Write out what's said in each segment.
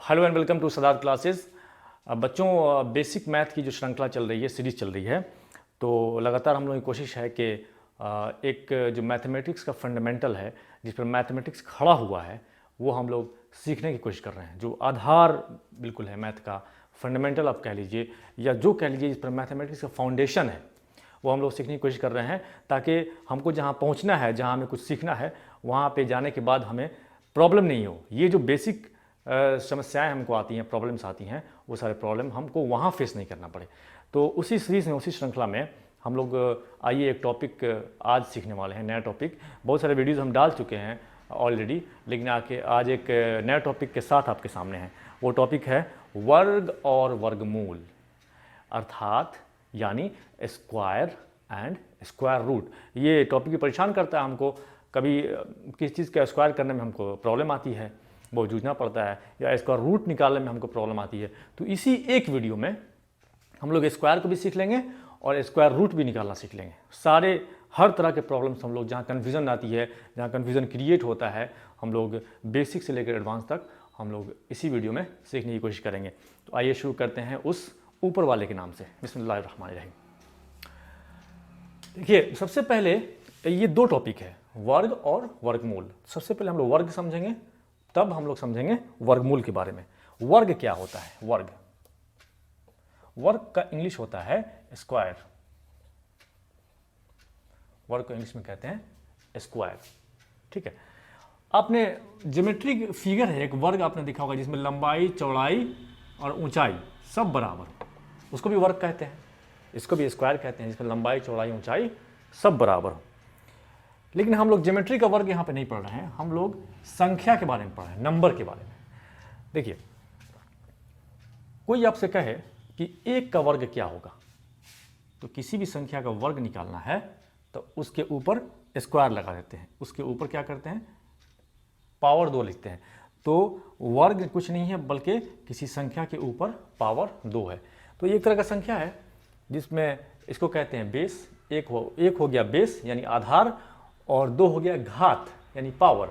Hello and welcome to Sadar classes. बच्चों, basic math की जो श्रृंखला चल रही है, सीरीज़ चल रही है, तो लगातार हम लोगों की कोशिश है कि एक जो मैथमेटिक्स का फंडामेंटल है, जिस पर मैथमेटिक्स खड़ा हुआ है, वो हम लोग सीखने की कोशिश कर रहे हैं। जो आधार बिल्कुल है मैथ का, फंडामेंटल आप कह लीजिए या जो कह लीजिए, जिस पर मैथमेटिक्स का फाउंडेशन है, वो हम लोग सीखने की कोशिश कर रहे हैं, ताकि हमको जहाँ पहुँचना है, जहाँ हमें कुछ सीखना है, वहाँ पे जाने के बाद हमें प्रॉब्लम नहीं हो। ये जो बेसिक समस्याएं हमको आती हैं, प्रॉब्लम्स आती हैं, वो सारे प्रॉब्लम हमको वहाँ फेस नहीं करना पड़े। तो उसी सीरीज़ में, उसी श्रृंखला में हम लोग आइए एक टॉपिक आज सीखने वाले हैं, नया टॉपिक। बहुत सारे वीडियोज़ हम डाल चुके हैं ऑलरेडी, लेकिन आज एक नया टॉपिक के साथ आपके सामने है। वो टॉपिक है वर्ग और वर्गमूल, अर्थात यानी स्क्वायर एंड स्क्वायर रूट। ये टॉपिक भी परेशान करता है हमको। कभी किस चीज़ का स्क्वायर करने में हमको प्रॉब्लम आती है, बहुत जूझना पड़ता है, या इसका रूट निकालने में हमको प्रॉब्लम आती है। तो इसी एक वीडियो में हम लोग स्क्वायर को भी सीख लेंगे और स्क्वायर रूट भी निकालना सीख लेंगे। सारे हर तरह के प्रॉब्लम्स हम लोग, जहाँ कन्फ्यूज़न आती है, जहाँ कन्फ्यूज़न क्रिएट होता है, हम लोग बेसिक से लेकर एडवांस तक हम लोग इसी वीडियो में सीखने की कोशिश करेंगे। तो आइए शुरू करते हैं उस ऊपर वाले के नाम से। बिस्मिल्लाहिर्रहमानिर्रहीम। देखिए, सबसे पहले ये दो टॉपिक है, वर्ग और वर्गमूल। सबसे पहले हम लोग वर्ग समझेंगे, तब हम लोग समझेंगे वर्गमूल के बारे में। वर्ग क्या होता है? वर्ग का इंग्लिश होता है स्क्वायर। वर्ग को इंग्लिश में कहते हैं स्क्वायर। ठीक है, आपने ज्योमेट्रिक फिगर है, एक वर्ग आपने देखा होगा, जिसमें लंबाई, चौड़ाई और ऊंचाई सब बराबर, उसको भी वर्ग कहते हैं। इसको भी स्क्वायर कहते हैं, जिसमें लंबाई, चौड़ाई, ऊंचाई सब बराबर हो। लेकिन हम लोग ज्योमेट्री का वर्ग यहाँ पे नहीं पढ़ रहे हैं, हम लोग संख्या के बारे में पढ़ रहे हैं, नंबर के बारे में। देखिए, कोई आपसे कहे कि 1 का वर्ग क्या होगा, तो किसी भी संख्या का वर्ग निकालना है तो उसके ऊपर स्क्वायर लगा देते हैं, उसके ऊपर क्या करते हैं, पावर 2 लिखते हैं। तो वर्ग कुछ नहीं है बल्कि किसी संख्या के ऊपर पावर 2 है। तो एक तरह का संख्या है जिसमें इसको कहते हैं बेस। एक हो गया बेस यानी आधार, और 2 हो गया घात यानी पावर।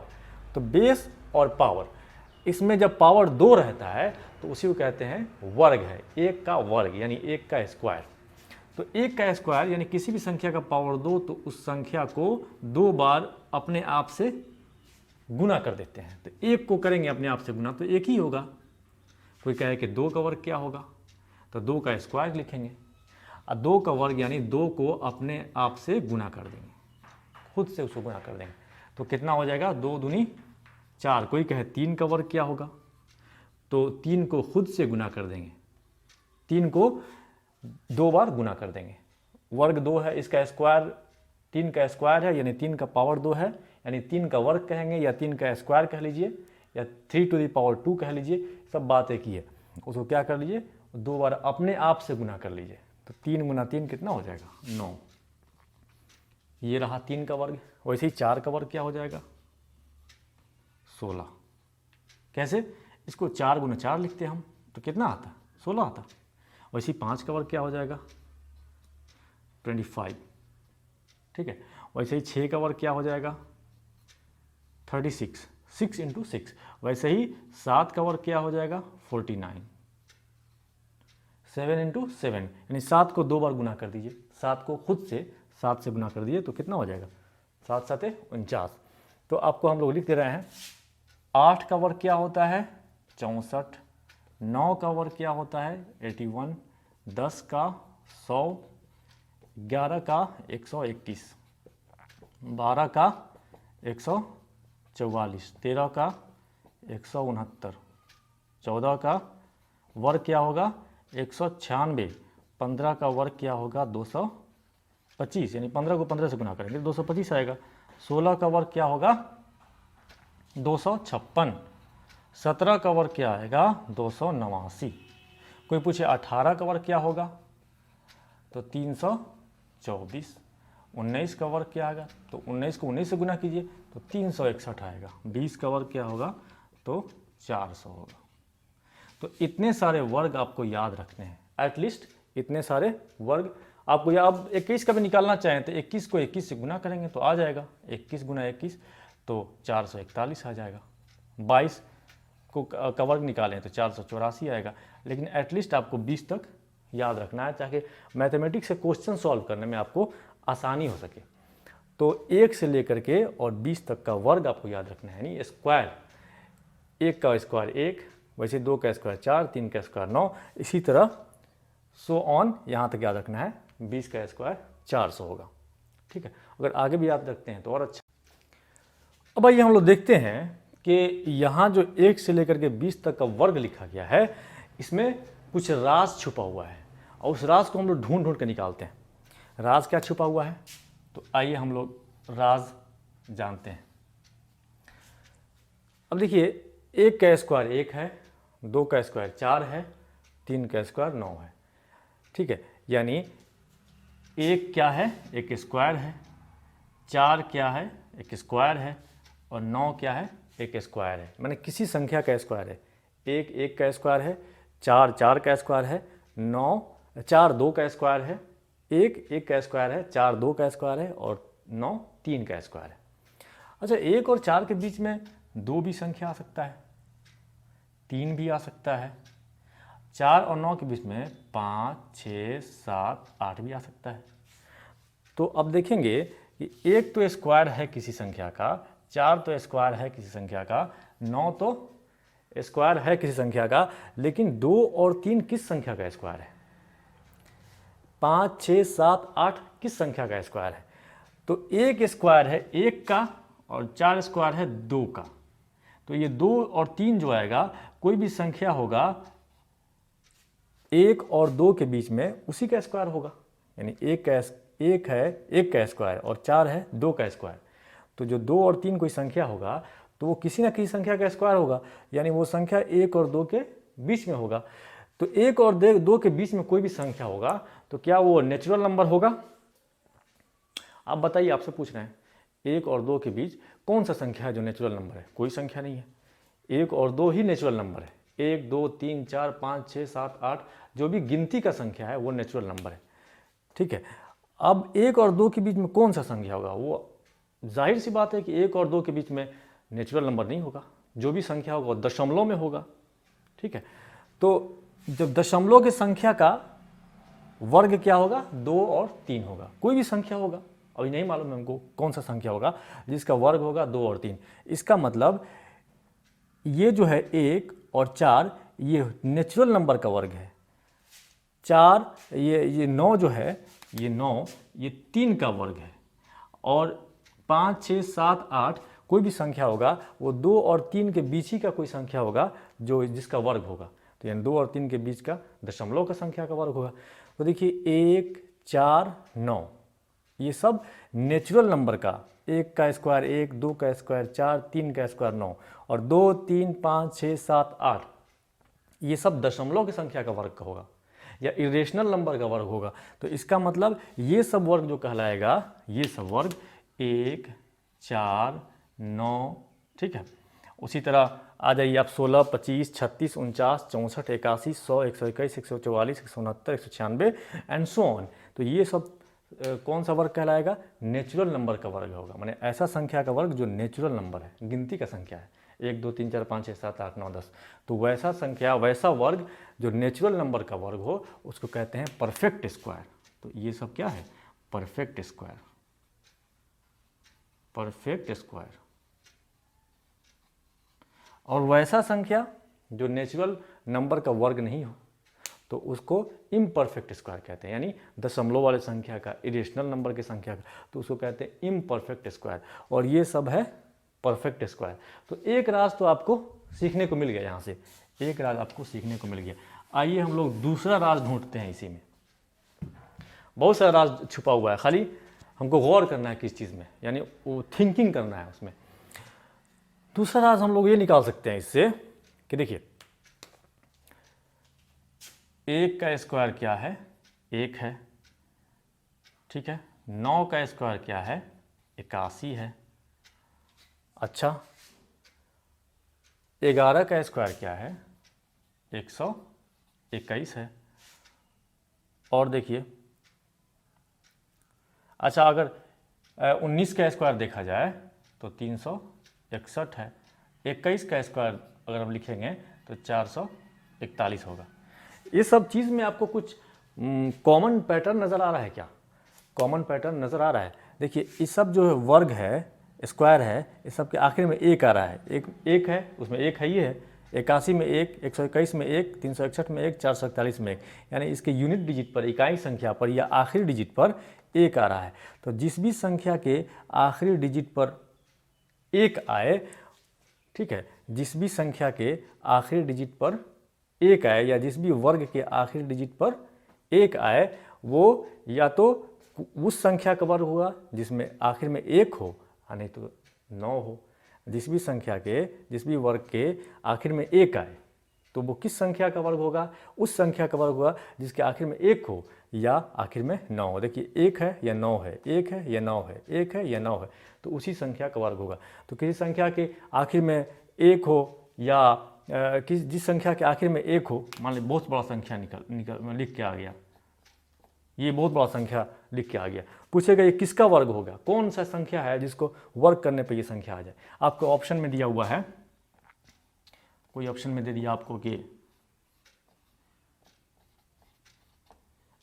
तो बेस और पावर, इसमें जब पावर 2 रहता है तो उसी को कहते हैं वर्ग है। 1 का वर्ग यानी 1 का स्क्वायर। तो 1 का स्क्वायर यानी किसी भी संख्या का पावर 2, तो उस संख्या को 2 बार अपने आप से गुना कर देते हैं। तो 1 को करेंगे अपने आप से गुना तो 1 ही होगा। कोई कहे कि 2 का वर्ग क्या होगा, तो 2 का स्क्वायर लिखेंगे, और 2 का वर्ग यानी 2 को अपने आप से गुना कर देंगे, खुद से उसको गुना कर देंगे। तो कितना हो जाएगा, 2 दूनी 4। कोई कहे 3 का वर्ग क्या होगा, तो 3 को खुद से गुना कर देंगे, 3 को 2 बार गुना कर देंगे। वर्ग 2 है, इसका स्क्वायर 3 का स्क्वायर है, यानी 3 का पावर 2 है, यानी 3 का वर्ग कहेंगे, या 3 का स्क्वायर कह लीजिए, या 3 टू द पावर 2 कह लीजिए, सब बात एक ही है। उसको क्या कर लीजिए, 2 बार अपने आप से गुना कर लीजिए। तो 3 गुना 3 कितना हो जाएगा, 9। ये रहा 3 का वर्ग। वैसे ही 4 का वर्ग क्या हो जाएगा, 16। कैसे, इसको 4 गुना 4 लिखते हैं हम, तो कितना आता, 16 आता। वैसे ही 5 का वर्ग क्या हो जाएगा, 25। ठीक है, वैसे ही 6 का वर्ग क्या हो जाएगा, 36, 6 इंटू 6। वैसे ही 7 का वर्ग क्या हो जाएगा, 49, 7 इंटू 7, यानी 7 को 2 बार गुना कर दीजिए, 7 को खुद से 7 से गुना कर दीजिए, तो कितना हो जाएगा, 7 7 49। तो आपको हम लोग लिख दे रहे हैं, 8 का वर्ग क्या होता है, 64, 9 का वर्ग क्या होता है, 81, 10 का 100, 11 का 121, 12 का 144, 13 का 169, 14 का वर्ग क्या होगा, 196, 15 का वर्ग क्या होगा, 225, यानी 15 को 15 से गुना करेंगे 225 आएगा। 16 का वर्ग क्या होगा, 256, 17 का वर्ग क्या आएगा, 289। कोई पूछे 18 का वर्ग क्या होगा, तो 324। 19 का वर्ग क्या आएगा, तो 19 को 19 से गुना कीजिए तो 361 आएगा। 20 का वर्ग क्या होगा, तो 400 होगा। तो इतने सारे वर्ग आपको याद रखने हैं, एटलीस्ट इतने सारे वर्ग आपको। या अब 21 का भी निकालना चाहें तो 21 को 21 से गुना करेंगे तो आ जाएगा, 21 गुना 21 तो 441 आ जाएगा। 22 का वर्ग निकालें तो 484 आएगा, लेकिन एटलीस्ट आपको 20 तक याद रखना है ताकि मैथमेटिक्स से क्वेश्चन सॉल्व करने में आपको आसानी हो सके। तो 1 से लेकर के और 20 तक का वर्ग आपको याद रखना है, यानी स्क्वायर। 1 का स्क्वायर 1, वैसे 2 का स्क्वायर 4, 3 का स्क्वायर 9, इसी तरह सो ऑन यहाँ तक याद रखना है। 20 का स्क्वायर 400 होगा, ठीक है। अगर आगे भी याद रखते हैं तो और अच्छा। अब आइए हम लोग देखते हैं कि यहाँ जो 1 से लेकर के 20 तक का वर्ग लिखा गया है, इसमें कुछ राज छुपा हुआ है और उस राज को हम लोग ढूंढ ढूंढ कर निकालते हैं। राज क्या छुपा हुआ है, तो आइए हम लोग राज जानते हैं। अब देखिए, 1 का स्क्वायर 1 है, 2 का स्क्वायर 4 है, 3 का स्क्वायर 9 है, ठीक है। यानी 1 क्या है, एक स्क्वायर है, 4 क्या है, एक स्क्वायर है, और 9 क्या है, एक स्क्वायर है। माने किसी संख्या का स्क्वायर है। 1 1 का स्क्वायर है, 4 4 का स्क्वायर है, 4 2 का स्क्वायर है, 1 1 का स्क्वायर है, 4 2 का स्क्वायर है, और 9 3 का स्क्वायर है। अच्छा, 1 और 4 के बीच में 2 भी संख्या आ सकता है, 3 भी आ सकता है, 4 और 9 के बीच में 5 6 7 8 भी आ सकता है। तो अब देखेंगे कि 1 तो स्क्वायर है किसी संख्या का, 4 तो स्क्वायर है किसी संख्या का, 9 तो स्क्वायर है किसी संख्या का, लेकिन 2 और 3 किस संख्या का स्क्वायर है? 5 6 7 8 किस संख्या का स्क्वायर है? तो एक स्क्वायर है 1 का और 4 स्क्वायर है 2 का। तो ये 2 और 3 जो आएगा, कोई भी संख्या होगा 1 और 2 के बीच में उसी का स्क्वायर होगा। यानी 1 है 1 का स्क्वायर और 4 है 2 का स्क्वायर। तो जो 2 और 3 कोई संख्या होगा तो वो किसी ना किसी संख्या का स्क्वायर होगा, यानी वो संख्या 1 और 2 के बीच में होगा। तो 1 और 2 के बीच में कोई भी संख्या होगा तो क्या वो नेचुरल नंबर होगा? आप बताइए, आपसे पूछ रहे हैं 1 और 2 के बीच कौन सा संख्या है जो नेचुरल नंबर है? कोई संख्या नहीं है। 1 और 2 ही नेचुरल नंबर है। 1 2 3 4 5 6 7 8 जो भी गिनती का संख्या है वो नेचुरल नंबर है, ठीक है। अब 1 और 2 के बीच में कौन सा संख्या होगा? वो जाहिर सी बात है कि 1 और 2 के बीच में नेचुरल नंबर नहीं होगा। जो भी संख्या होगा वो दशमलव में होगा, ठीक है। तो जब दशमलव की संख्या का वर्ग क्या होगा? 2 और 3 होगा। कोई भी संख्या होगा, अभी नहीं मालूम है हमको कौन सा संख्या होगा जिसका वर्ग होगा 2 और 3। इसका मतलब ये जो है 1 और 4 ये नेचुरल नंबर का वर्ग है। 4 ये 9 जो है, ये 9 ये 3 का वर्ग है। और 5 6 7 8 कोई भी संख्या होगा वो 2 और 3 के बीच ही का कोई संख्या होगा जो जिसका वर्ग होगा। तो यानी 2 और 3 के बीच का दशमलव का संख्या का वर्ग होगा। तो देखिए 1 4 9 ये सब नेचुरल नंबर का, 1 का स्क्वायर 1, 2 का स्क्वायर 4, 3 का स्क्वायर 9 और 2 3 5 6 7 8 ये सब दशमलव की संख्या का वर्ग का होगा या इरेशनल नंबर का वर्ग होगा। तो इसका मतलब ये सब वर्ग जो कहलाएगा, ये सब वर्ग 1 4 9, ठीक है। उसी तरह आ जाइए आप 16 25 36 49 64 81 100 121 144 169 196 एंड सो ऑन। तो ये सब कौन सा वर्ग कहलाएगा? नेचुरल नंबर का वर्ग होगा। माने ऐसा संख्या का वर्ग जो नेचुरल नंबर है, गिनती का संख्या है, 1 2 3 4 5 6 7 8 9 10। तो वैसा संख्या, वैसा वर्ग जो नेचुरल नंबर का वर्ग हो उसको कहते हैं परफेक्ट स्क्वायर। तो ये सब क्या है? Perfect square, perfect square. और वैसा संख्या जो नेचुरल नंबर का वर्ग नहीं हो तो उसको इम्परफेक्ट स्क्वायर कहते हैं, यानी दशमलव वाले संख्या का, इरेशनल नंबर की संख्या का, तो उसको कहते हैं इम्परफेक्ट स्क्वायर। और ये सब है परफेक्ट स्क्वायर। तो एक राज तो आपको सीखने को मिल गया, यहाँ से एक राज आपको सीखने को मिल गया। आइए हम लोग दूसरा राज ढूंढते हैं। इसी में बहुत सारा राज छुपा हुआ है, खाली हमको गौर करना है किस चीज़ में, यानी वो थिंकिंग करना है उसमें। दूसरा राज हम लोग ये निकाल सकते हैं इससे कि देखिए 1 का स्क्वायर क्या है? 1 है, ठीक है। 9 का स्क्वायर क्या है? 81 है। अच्छा, 11 का स्क्वायर क्या है? 121 है। और देखिए, अच्छा अगर 19 का स्क्वायर देखा जाए तो 361 है। 21 का स्क्वायर अगर हम लिखेंगे तो 441 होगा। ये सब चीज़ में आपको कुछ कॉमन पैटर्न नज़र आ रहा है क्या? कॉमन पैटर्न नज़र आ रहा है। देखिए ये सब जो है वर्ग है, स्क्वायर है, इस सब के आखिर में एक आ रहा है। एक है, उसमें एक है, ये है 81 में एक, 121 में एक, 361 में एक, 441 में एक, यानी इसके यूनिट डिजिट पर, इकाई संख्या पर या आखिरी डिजिट पर एक आ रहा है। तो जिस भी संख्या के आखिरी डिजिट पर एक आए, ठीक है, जिस भी संख्या के आखिरी डिजिट पर एक आए या जिस भी वर्ग के आखिरी डिजिट पर एक आए, वो या तो उस संख्या का वर्ग होगा जिसमें आखिर में एक हो, नहीं तो 9 हो। जिस भी संख्या के, जिस भी वर्ग के आखिर में एक आए तो वो किस संख्या का वर्ग होगा? उस संख्या का वर्ग होगा जिसके आखिर में एक हो या आखिर में 9 हो। देखिए एक है या 9 है, एक है या 9 है, एक है या 9 है, तो उसी संख्या का वर्ग होगा। तो किसी संख्या के आखिर में एक हो या जिस संख्या के आखिर में एक हो, मान ली बहुत बड़ा संख्या लिख के आ गया, ये बहुत बड़ा संख्या लिख के आ गया, पूछेगा ये किसका वर्ग होगा? कौन सा संख्या है जिसको वर्ग करने पे ये संख्या आ जाए? आपको ऑप्शन में दिया हुआ है, कोई ऑप्शन में दे दिया आपको कि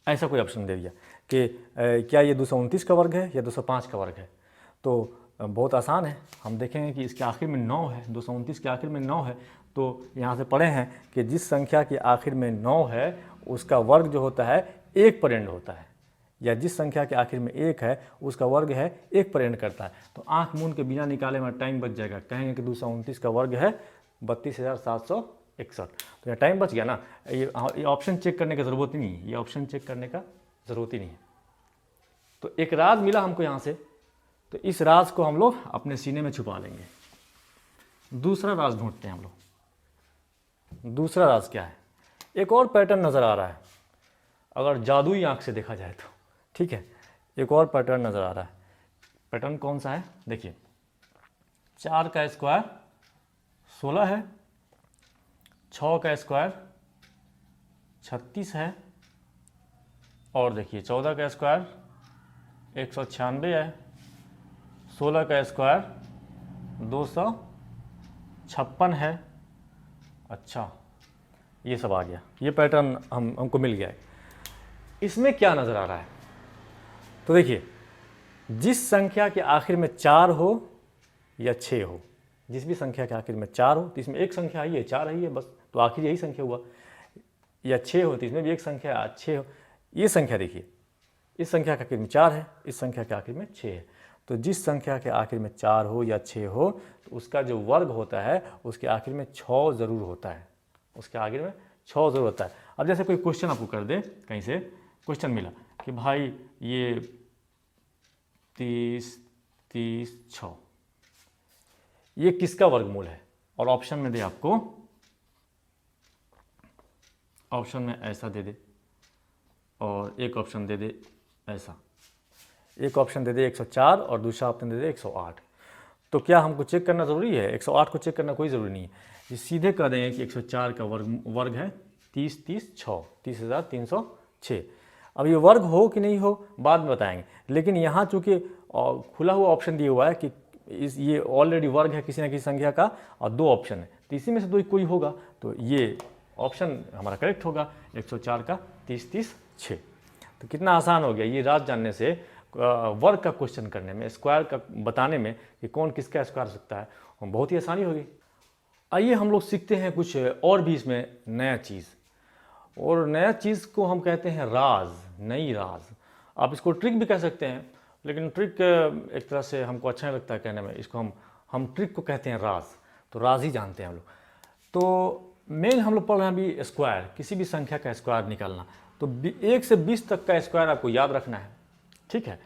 ऐसा कोई ऑप्शन दे दिया कि क्या ये 229 का वर्ग है या 205 का वर्ग है? तो बहुत आसान है, हम देखेंगे कि इसके आखिर में 9 है, 229 के आखिर में 9 है, तो यहाँ से पढ़े हैं कि जिस संख्या के आखिर में 9 है उसका वर्ग जो होता है एक पर एंड होता है, या जिस संख्या के आखिर में एक है उसका वर्ग है एक पर एंड करता है। तो आंख मूंद के बिना निकाले में टाइम बच जाएगा, कहेंगे कि 229 का वर्ग है 32,761, तो यह टाइम बच गया ना। ये ऑप्शन चेक करने की ज़रूरत ही नहीं है, ये ऑप्शन चेक करने का ज़रूरत ही नहीं है। तो एक राज मिला हमको यहाँ से, तो इस राज को हम लोग अपने सीने में छुपा लेंगे। दूसरा राज ढूंढते हैं हम लोग। दूसरा राज क्या है? एक और पैटर्न नज़र आ रहा है, अगर जादुई आंख से देखा जाए तो, ठीक है, एक और पैटर्न नज़र आ रहा है। पैटर्न कौन सा है? देखिए 4 का स्क्वायर 16 है, 6 का स्क्वायर 36 है, और देखिए 14 का स्क्वायर 196 है, 16 का स्क्वायर 256 है। अच्छा, ये सब आ गया, ये पैटर्न हमको मिल गया है। इसमें क्या नज़र आ रहा है? तो देखिए जिस संख्या के आखिर में 4 हो या 6 हो, जिस भी संख्या के आखिर में 4 हो तो इसमें एक संख्या आई है, 4 आई है बस, तो आखिर यही संख्या हुआ, या 6 हो तो इसमें भी एक संख्या 6 हो। ये संख्या देखिए, इस संख्या के आखिर में 4 है, इस संख्या के आखिर में 6 है, तो जिस संख्या के आखिर में 4 हो या 6 हो तो उसका जो वर्ग होता है उसके आखिर में 6 ज़रूर होता है, उसके आखिर में 6 ज़रूर होता है। अब जैसे कोई क्वेश्चन आपको कर दे, कहीं से क्वेश्चन मिला कि भाई ये 30, 30, 6 ये किसका वर्गमूल है, और ऑप्शन में दे आपको, ऑप्शन में ऐसा दे दे और एक ऑप्शन दे दे ऐसा, एक ऑप्शन दे दे 104 और दूसरा ऑप्शन दे दे 108, तो क्या हमको चेक करना ज़रूरी है? 108 को चेक करना कोई ज़रूरी नहीं है, ये सीधे कह देंगे कि 104 का वर्ग है 30, 30, 6, 30,306। अब ये वर्ग हो कि नहीं हो बाद में बताएंगे, लेकिन यहाँ चूँकि खुला हुआ ऑप्शन दिया हुआ है कि ये ऑलरेडी वर्ग है किसी न किसी संख्या का और 2 ऑप्शन है, तो इसी में से कोई होगा, तो ये ऑप्शन हमारा करेक्ट होगा, 104 का 30, 30, 6। तो कितना आसान हो गया ये राज जानने से, वर्ग का क्वेश्चन करने में, स्क्वायर का बताने में कि कौन किसका स्क्वायर हो सकता है, बहुत ही आसानी होगी। आइए हम लोग सीखते हैं कुछ और भी इसमें नया चीज़, और नया चीज़ को हम कहते हैं राज, नई राज। आप इसको ट्रिक भी कह सकते हैं, लेकिन ट्रिक एक तरह से हमको अच्छा नहीं लगता है कहने में, इसको हम ट्रिक को कहते हैं राज, तो राज ही जानते हैं हम लोग। तो मेन हम लोग पढ़ रहे हैं अभी स्क्वायर, किसी भी संख्या का स्क्वायर निकालना, तो 1 से 20 तक का स्क्वायर आपको याद रखना है, ठीक है,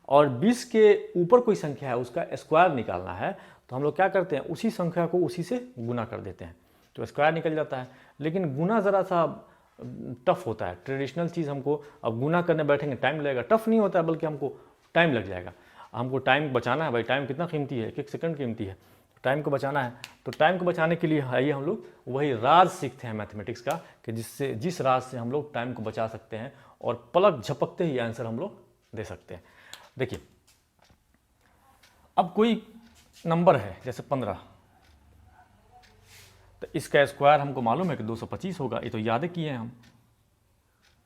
और 20 के ऊपर कोई संख्या है उसका स्क्वायर निकालना है, तो हम लोग क्या करते हैं उसी संख्या को उसी से गुना कर देते हैं, तो स्क्वायर निकल जाता है। लेकिन गुना ज़रा सा टफ होता है, ट्रेडिशनल चीज़ हमको अब गुना करने बैठेंगे टाइम लगेगा, टफ नहीं होता है बल्कि हमको टाइम लग जाएगा, हमको टाइम बचाना है भाई, टाइम कितना कीमती है, 1 सेकंड कीमती है, टाइम को बचाना है। तो टाइम को बचाने के लिए आइए हम लोग वही राज सीखते हैं मैथमेटिक्स का, कि जिस राज से हम लोग टाइम को बचा सकते हैं और पलक झपकते ही आंसर हम लोग दे सकते हैं। देखिए अब कोई नंबर है जैसे 15, तो इसका स्क्वायर हमको मालूम है कि 225 होगा, ये तो याद किए हैं हम।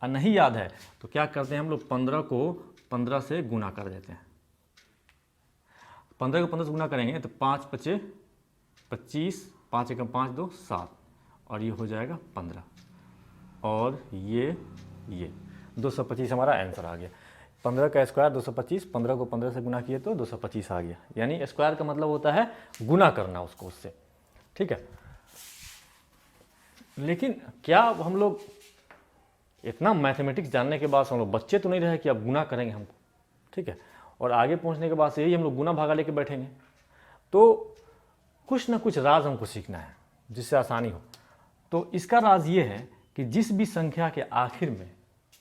और नहीं याद है तो क्या करते हैं हम लोग, 15 को 15 से गुना कर देते हैं। 15 को 15 से गुना करेंगे तो 5 पचे 25, 5 एकम 5 2 7, और ये हो जाएगा 15, और ये 225 हमारा आंसर आ गया। 15 का स्क्वायर 225, 15 को 15 से गुना किए तो 225 आ गया। यानी स्क्वायर का मतलब होता है गुना करना उसको उससे, ठीक है। लेकिन क्या हम लोग इतना मैथमेटिक्स जानने के बाद हम लोग बच्चे तो नहीं रहे कि अब गुना करेंगे हम, ठीक है, और आगे पहुंचने के बाद से यही हम लोग गुना भागा लेके बैठेंगे। तो कुछ ना कुछ राज हमको सीखना है जिससे आसानी हो। तो इसका राज ये है कि जिस भी संख्या के आखिर में,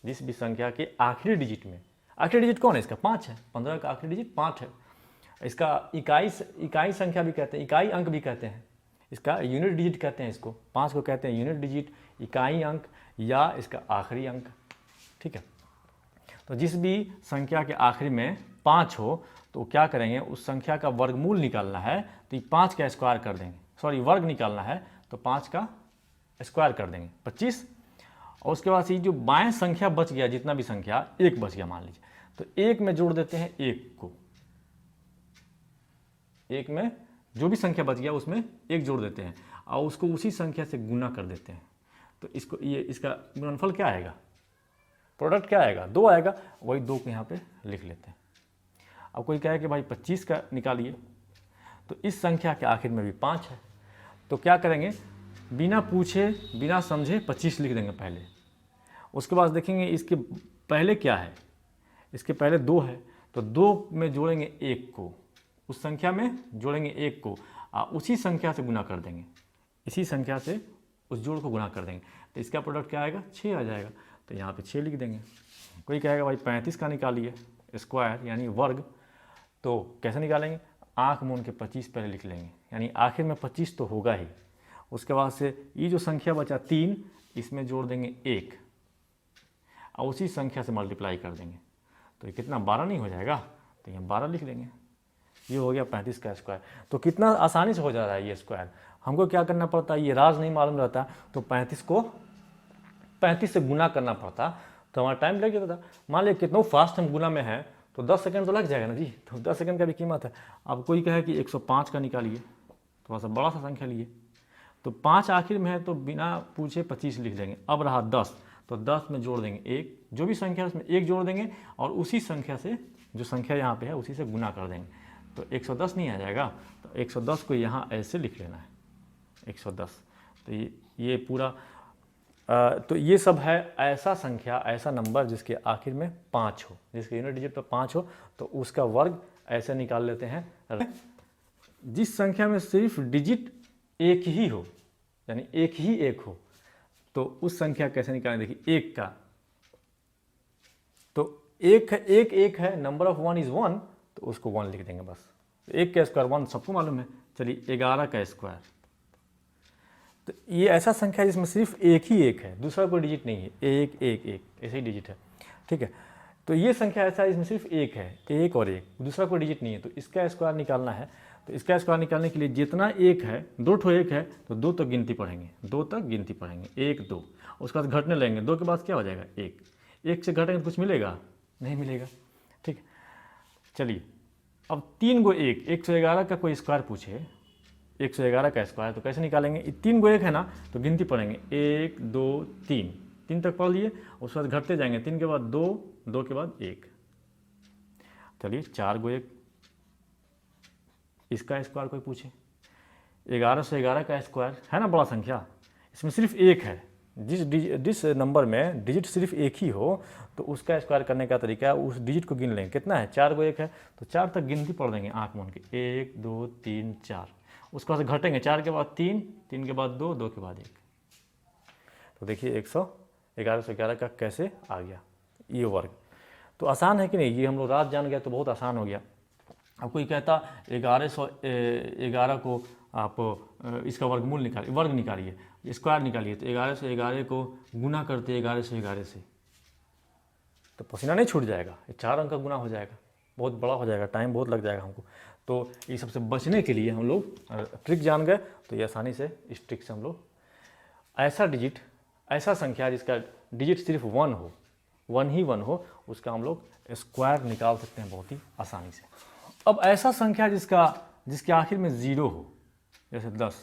जिस भी संख्या के आखिरी डिजिट में, आखिरी डिजिट कौन है इसका, 5 है। 15 का आखिरी डिजिट 5 है। इसका इकाई संख्या भी कहते हैं, इकाई अंक भी कहते हैं, इसका यूनिट डिजिट कहते हैं। इसको 5 को कहते हैं यूनिट डिजिट, इकाई अंक या इसका आखिरी अंक, ठीक है। तो जिस भी संख्या के आखिरी में 5 हो तो क्या करेंगे, उस संख्या का वर्गमूल निकालना है तो 5 का स्क्वायर कर देंगे, सॉरी वर्ग निकालना है तो 5 का स्क्वायर कर देंगे 25। और उसके बाद से जो बाएं संख्या बच गया, जितना भी संख्या 1 बच गया मान लीजिए, तो 1 में जोड़ देते हैं 1 को, 1 में जो भी संख्या बच गया उसमें 1 जोड़ देते हैं और उसको उसी संख्या से गुना कर देते हैं। तो इसको ये इसका गुणनफल क्या आएगा, प्रोडक्ट क्या आएगा, 2 आएगा। वही 2 को यहाँ पे लिख लेते हैं। अब कोई कहे कि भाई 25 का निकालिए, तो इस संख्या के आखिर में भी 5 है, तो क्या करेंगे, बिना पूछे बिना समझे 25 लिख देंगे पहले। उसके बाद देखेंगे इसके पहले क्या है, इसके पहले 2 है, तो 2 में जोड़ेंगे 1 को, उस संख्या में जोड़ेंगे 1 को, उसी संख्या से गुना कर देंगे, इसी संख्या से उस जोड़ को गुना कर देंगे, तो इसका प्रोडक्ट क्या आएगा, 6 आ जाएगा। तो यहाँ पे 6 लिख देंगे। कोई कहेगा भाई 35 का निकालिए स्क्वायर यानी वर्ग, तो कैसे निकालेंगे, आँख मूंद के 25 पहले लिख लेंगे, यानी आखिर में 25 तो होगा ही। उसके बाद से ये जो संख्या बचा 3, इसमें जोड़ देंगे 1 और उसी संख्या से मल्टीप्लाई कर देंगे, तो ये कितना 12 नहीं हो जाएगा, तो यहाँ 12 लिख देंगे। ये हो गया 35 का स्क्वायर। तो कितना आसानी से हो जा रहा है ये स्क्वायर। हमको क्या करना पड़ता है, ये राज नहीं मालूम रहता तो 35 को 35 से गुना करना पड़ता तो हमारा टाइम लग जाता था। मान लीजिए कितना फास्ट हम गुना में हैं तो 10 सेकंड तो लग जाएगा ना जी, तो 10 सेकंड का भी कीमत है। अब कोई कहे कि 105 का निकालिए, थोड़ा सा बड़ा सा संख्या लिए, तो 5 आखिर में है तो बिना पूछे 25 लिख देंगे। अब रहा 10, तो 10 में जोड़ देंगे 1, जो भी संख्या है उसमें 1 जोड़ देंगे और उसी संख्या से, जो संख्या यहाँ पे है उसी से गुना कर देंगे, तो 110 नहीं आ जाएगा। तो 110 को यहाँ ऐसे लिख लेना है 110। तो ये पूरा तो ये सब है ऐसा संख्या, ऐसा नंबर जिसके आखिर में 5 हो, जिसके यूनिट डिजिट पर 5 हो, तो उसका वर्ग ऐसे निकाल लेते हैं। जिस संख्या में सिर्फ डिजिट एक ही हो, यानी एक ही एक हो, तो उस संख्या कैसे निकालें, देखिए 1 का, तो एक है, नंबर ऑफ 1 इज 1, तो उसको 1 लिख देंगे बस। 1 का स्क्वायर 1 सबको मालूम है। चलिए 11 का स्क्वायर, तो ये ऐसा संख्या है जिसमें सिर्फ एक ही एक है, दूसरा कोई डिजिट नहीं है, एक एक एक ऐसे ही डिजिट है, ठीक है। तो ये संख्या ऐसा है इसमें सिर्फ एक है, एक और एक, दूसरा कोई डिजिट नहीं है, तो इसका स्क्वायर निकालना है। तो इसका स्क्वायर निकालने के लिए जितना एक है, 2 ठो एक है तो 2 तक गिनती पढ़ेंगे, 2 तक गिनती पढ़ेंगे, 1 2, उसके बाद घटने लगेंगे, 2 के बाद क्या हो जाएगा 1, 1 से घटेंगे तो कुछ मिलेगा, नहीं मिलेगा, ठीक। चलिए अब 3 गो 1, 111 का कोई स्क्वायर पूछे, 111 का स्क्वायर, तो कैसे निकालेंगे, 3 गो 1 है ना, तो गिनती पढ़ेंगे 1 2 3, 3 तक पढ़ लिए, उसके बाद घटते जाएंगे, 3 के बाद 2, 2 के बाद 1। चलिए 4 गो 1, इसका स्क्वायर कोई पूछे, 1111 का स्क्वायर है ना, बड़ा संख्या, इसमें सिर्फ एक है, जिस नंबर में डिजिट सिर्फ एक ही हो तो उसका स्क्वायर करने का तरीका है उस डिजिट को गिन लेंगे, कितना है 4 गो 1 है, तो 4 तक गिनती पढ़ देंगे आँख मूंद के, 1 2 3 4, उसके बाद घटेंगे, 4 के बाद 3, 3 के बाद 2, 2 के बाद 1। तो देखिए 1111 का कैसे आ गया ये वर्ग। तो आसान है कि नहीं, ये हम लोग रात जान गया तो बहुत आसान हो गया। अब कोई कहता 1111 को आप इसका वर्गमूल निकालिए, वर्ग निकालिए, स्क्वायर निकालिए, तो 1111 को गुना करते 1111 से, तो पसीना नहीं छूट जाएगा, ये 4 अंक का गुना हो जाएगा, बहुत बड़ा हो जाएगा, टाइम बहुत लग जाएगा हमको। तो ये सबसे बचने के लिए हम लोग ट्रिक जान गए, तो ये आसानी से इस ट्रिक से हम लोग ऐसा डिजिट, ऐसा संख्या जिसका डिजिट सिर्फ 1 हो, 1 ही 1 हो, उसका हम लोग स्क्वायर निकाल सकते हैं बहुत ही आसानी से। अब ऐसा संख्या जिसके आखिर में 0 हो, जैसे 10,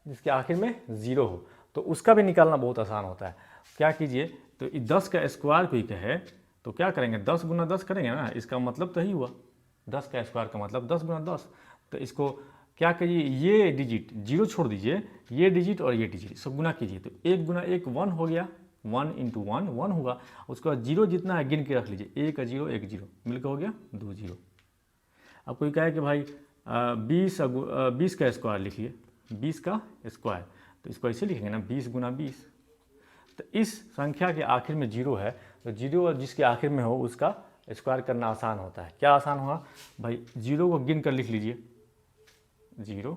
जिसके आखिर में 0 हो, तो उसका भी निकालना बहुत आसान होता है। क्या कीजिए, तो 10 का स्क्वायर कोई कहे तो क्या करेंगे, 10 गुना 10 करेंगे ना, इसका मतलब तो ही हुआ 10 का स्क्वायर का मतलब 10 गुना 10। तो इसको क्या करिए, ये डिजिट 0 छोड़ दीजिए, ये डिजिट और ये डिजिट सब गुना कीजिए, तो 1 गुना 1 1 हो गया, 1 इंटू 1 1 होगा। उसके बाद 0 जितना है गिन के रख लीजिए, 1 0 1 0 मिलकर हो गया 2 0। अब कोई कहे कि भाई 20 का स्क्वायर लिखिए, 20 का स्क्वायर, तो इसको ऐसे लिखेंगे ना, 20 गुना 20। तो इस संख्या के आखिर में 0 है, तो 0 जिसके आखिर में हो उसका स्क्वायर करना आसान होता है। क्या आसान होगा भाई, 0 को गिन कर लिख लीजिए, 0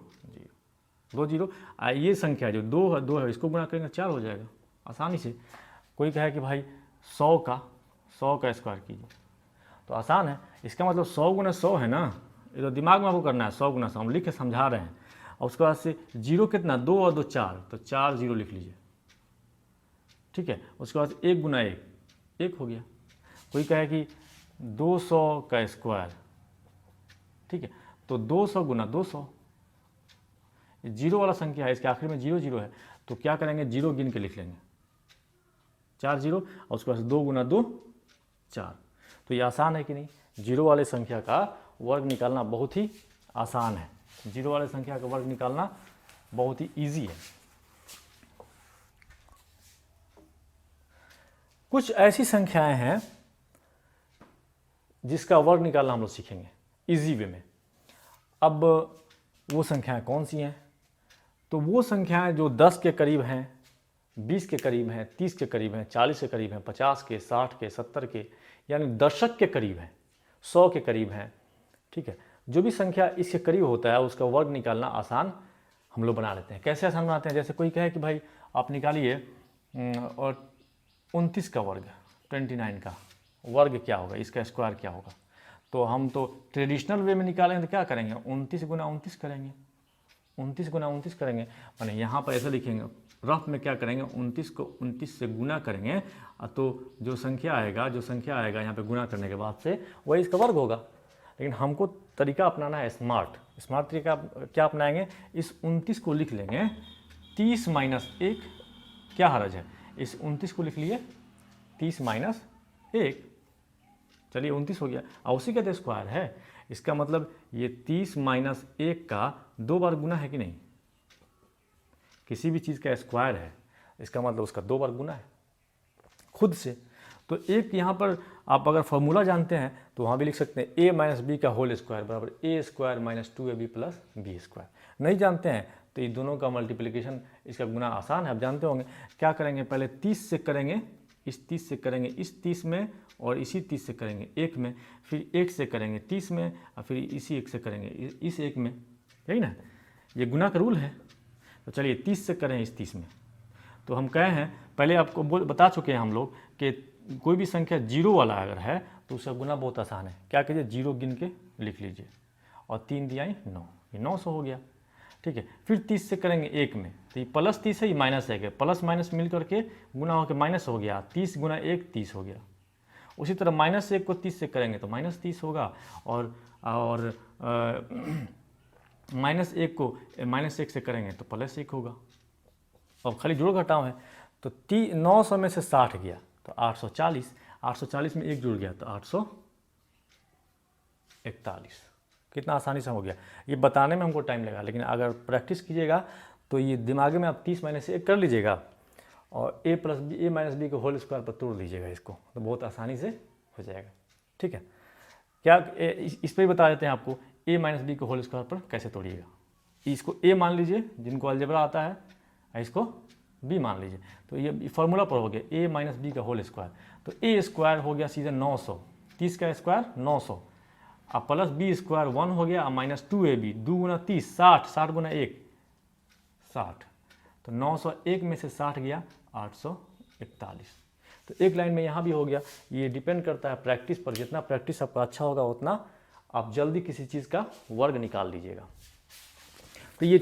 0 2 0। ये संख्या जो 2 है इसको गुना करेंगे 4 हो जाएगा आसानी से। कोई कहे कि भाई 100 का स्क्वायर कीजिए, तो आसान है, इसका मतलब 100 गुना 100 है ना, ये तो दिमाग में आपको करना है, 100 गुना 100 हम लिख के समझा रहे हैं। और उसके बाद से 0 कितना, 2 और 2 4, तो 4 0 लिख लीजिए, ठीक है। उसके बाद 1 गुना 1 1 हो गया। कोई कहे कि 200 का स्क्वायर, ठीक है, तो 200 गुना 200, 0 वाला संख्या है, इसके आखिर में 0 0 है, तो क्या करेंगे, 0 गिन के लिख लेंगे, 4 0, और उसके बाद 2 गुना 2 4। तो ये आसान है कि नहीं, 0 वाले संख्या का वर्ग निकालना बहुत ही आसान है, 0 वाले संख्या का वर्ग निकालना बहुत ही ईजी है। कुछ ऐसी संख्याएं हैं जिसका वर्ग निकालना हम लोग सीखेंगे इजी वे में। अब वो संख्याएं कौन सी हैं, तो वो संख्याएं जो 10 के करीब हैं, 20 के करीब हैं, 30 के करीब हैं, 40 के करीब हैं, 50 के, 60 के, 70 के, यानी दशक के करीब हैं, 100 के करीब हैं, ठीक है। जो भी संख्या इसके करीब होता है उसका वर्ग निकालना आसान हम लोग बना लेते हैं। कैसे आसान बनाते हैं, जैसे कोई कहे कि भाई आप निकालिए और 29 का वर्ग, 29 का वर्ग क्या होगा, इसका स्क्वायर क्या होगा, तो हम तो ट्रेडिशनल वे में निकालेंगे तो क्या करेंगे, 29 गुना 29 करेंगे, 29 गुना 29 करेंगे, माने यहाँ पर ऐसा लिखेंगे, रफ में क्या करेंगे, 29 को 29 से गुना करेंगे, तो जो संख्या आएगा यहाँ पे गुना करने के बाद से वही इसका वर्ग होगा। लेकिन हमको तरीका अपनाना है स्मार्ट तरीका। क्या अपनाएंगे, इस 29 को लिख लेंगे 30 माइनस 1, क्या हर्ज है, इस 29 को लिख लिए 30 माइनस 1, चलिए 29 हो गया, और उसी का तो स्क्वायर है, इसका मतलब ये 30 माइनस 1 का 2 बार गुना है कि नहीं, किसी भी चीज़ का स्क्वायर है इसका मतलब उसका 2 बार गुना है खुद से। तो एक यहाँ पर आप अगर फॉर्मूला जानते हैं तो वहाँ भी लिख सकते हैं a माइनस बी का होल स्क्वायर बराबर a square minus 2ab plus b square. नहीं जानते हैं तो ये दोनों का मल्टीप्लिकेशन, इसका गुना आसान है, आप जानते होंगे। क्या करेंगे, पहले 30 से करेंगे, इस 30 से करेंगे इस 30 में, और इसी 30 से करेंगे 1 में, फिर 1 से करेंगे 30 में, और फिर इसी 1 से करेंगे इस 1 में, यही ना, ये गुना का रूल है। तो चलिए 30 से करें इस 30 में, तो हम कहे हैं पहले आपको बता चुके हैं हम लोग कि कोई भी संख्या 0 वाला अगर है तो उसका गुना बहुत आसान है। क्या कीजिए, 0 गिन के लिख लीजिए, और 3 दिया 9, ये 900 हो गया, ठीक है। फिर 30 से करेंगे 1 में, तो ये प्लस 30 है, ये माइनस 1 है, प्लस माइनस मिल करके गुना होकर माइनस हो गया, 30 गुना 1 30 हो गया। उसी तरह माइनस 1 को 30 से करेंगे तो माइनस 30 होगा, और माइनस 1 को माइनस 1 से करेंगे तो प्लस 1 होगा। अब खाली जोड़ घटाव है, तो 900 में से 60 गया तो 840, 840 में 1 जुड़ गया तो 841। कितना आसानी से हो गया। ये बताने में हमको टाइम लगा, लेकिन अगर प्रैक्टिस कीजिएगा तो ये दिमाग में आप 30 माइनस 1 कर लीजिएगा, और a plus b, a minus b को होल स्क्वायर पर तोड़ दीजिएगा इसको, तो बहुत आसानी से हो जाएगा, ठीक है। क्या इस पर ही बता देते हैं आपको, a माइनस बी को होल स्क्वायर पर कैसे तोड़िएगा। इसको a मान लीजिए जिनको अलजेब्रा आता है, इसको b मान लीजिए, तो ये फॉर्मूला पर हो गया a माइनस बी का होल स्क्वायर, तो a स्क्वायर हो गया सीधे 900, 30 का स्क्वायर 900, अब प्लस बी स्क्वायर 1 हो गया, माइनस 2ab, 2 गुना 30 60, 60 गुना 1 60, तो 901 में से 60 गया 841। तो एक लाइन में यहाँ भी हो गया। ये डिपेंड करता है प्रैक्टिस पर, जितना प्रैक्टिस आपका अच्छा होगा उतना आप जल्दी किसी चीज़ का वर्ग निकाल लीजिएगा। तो ये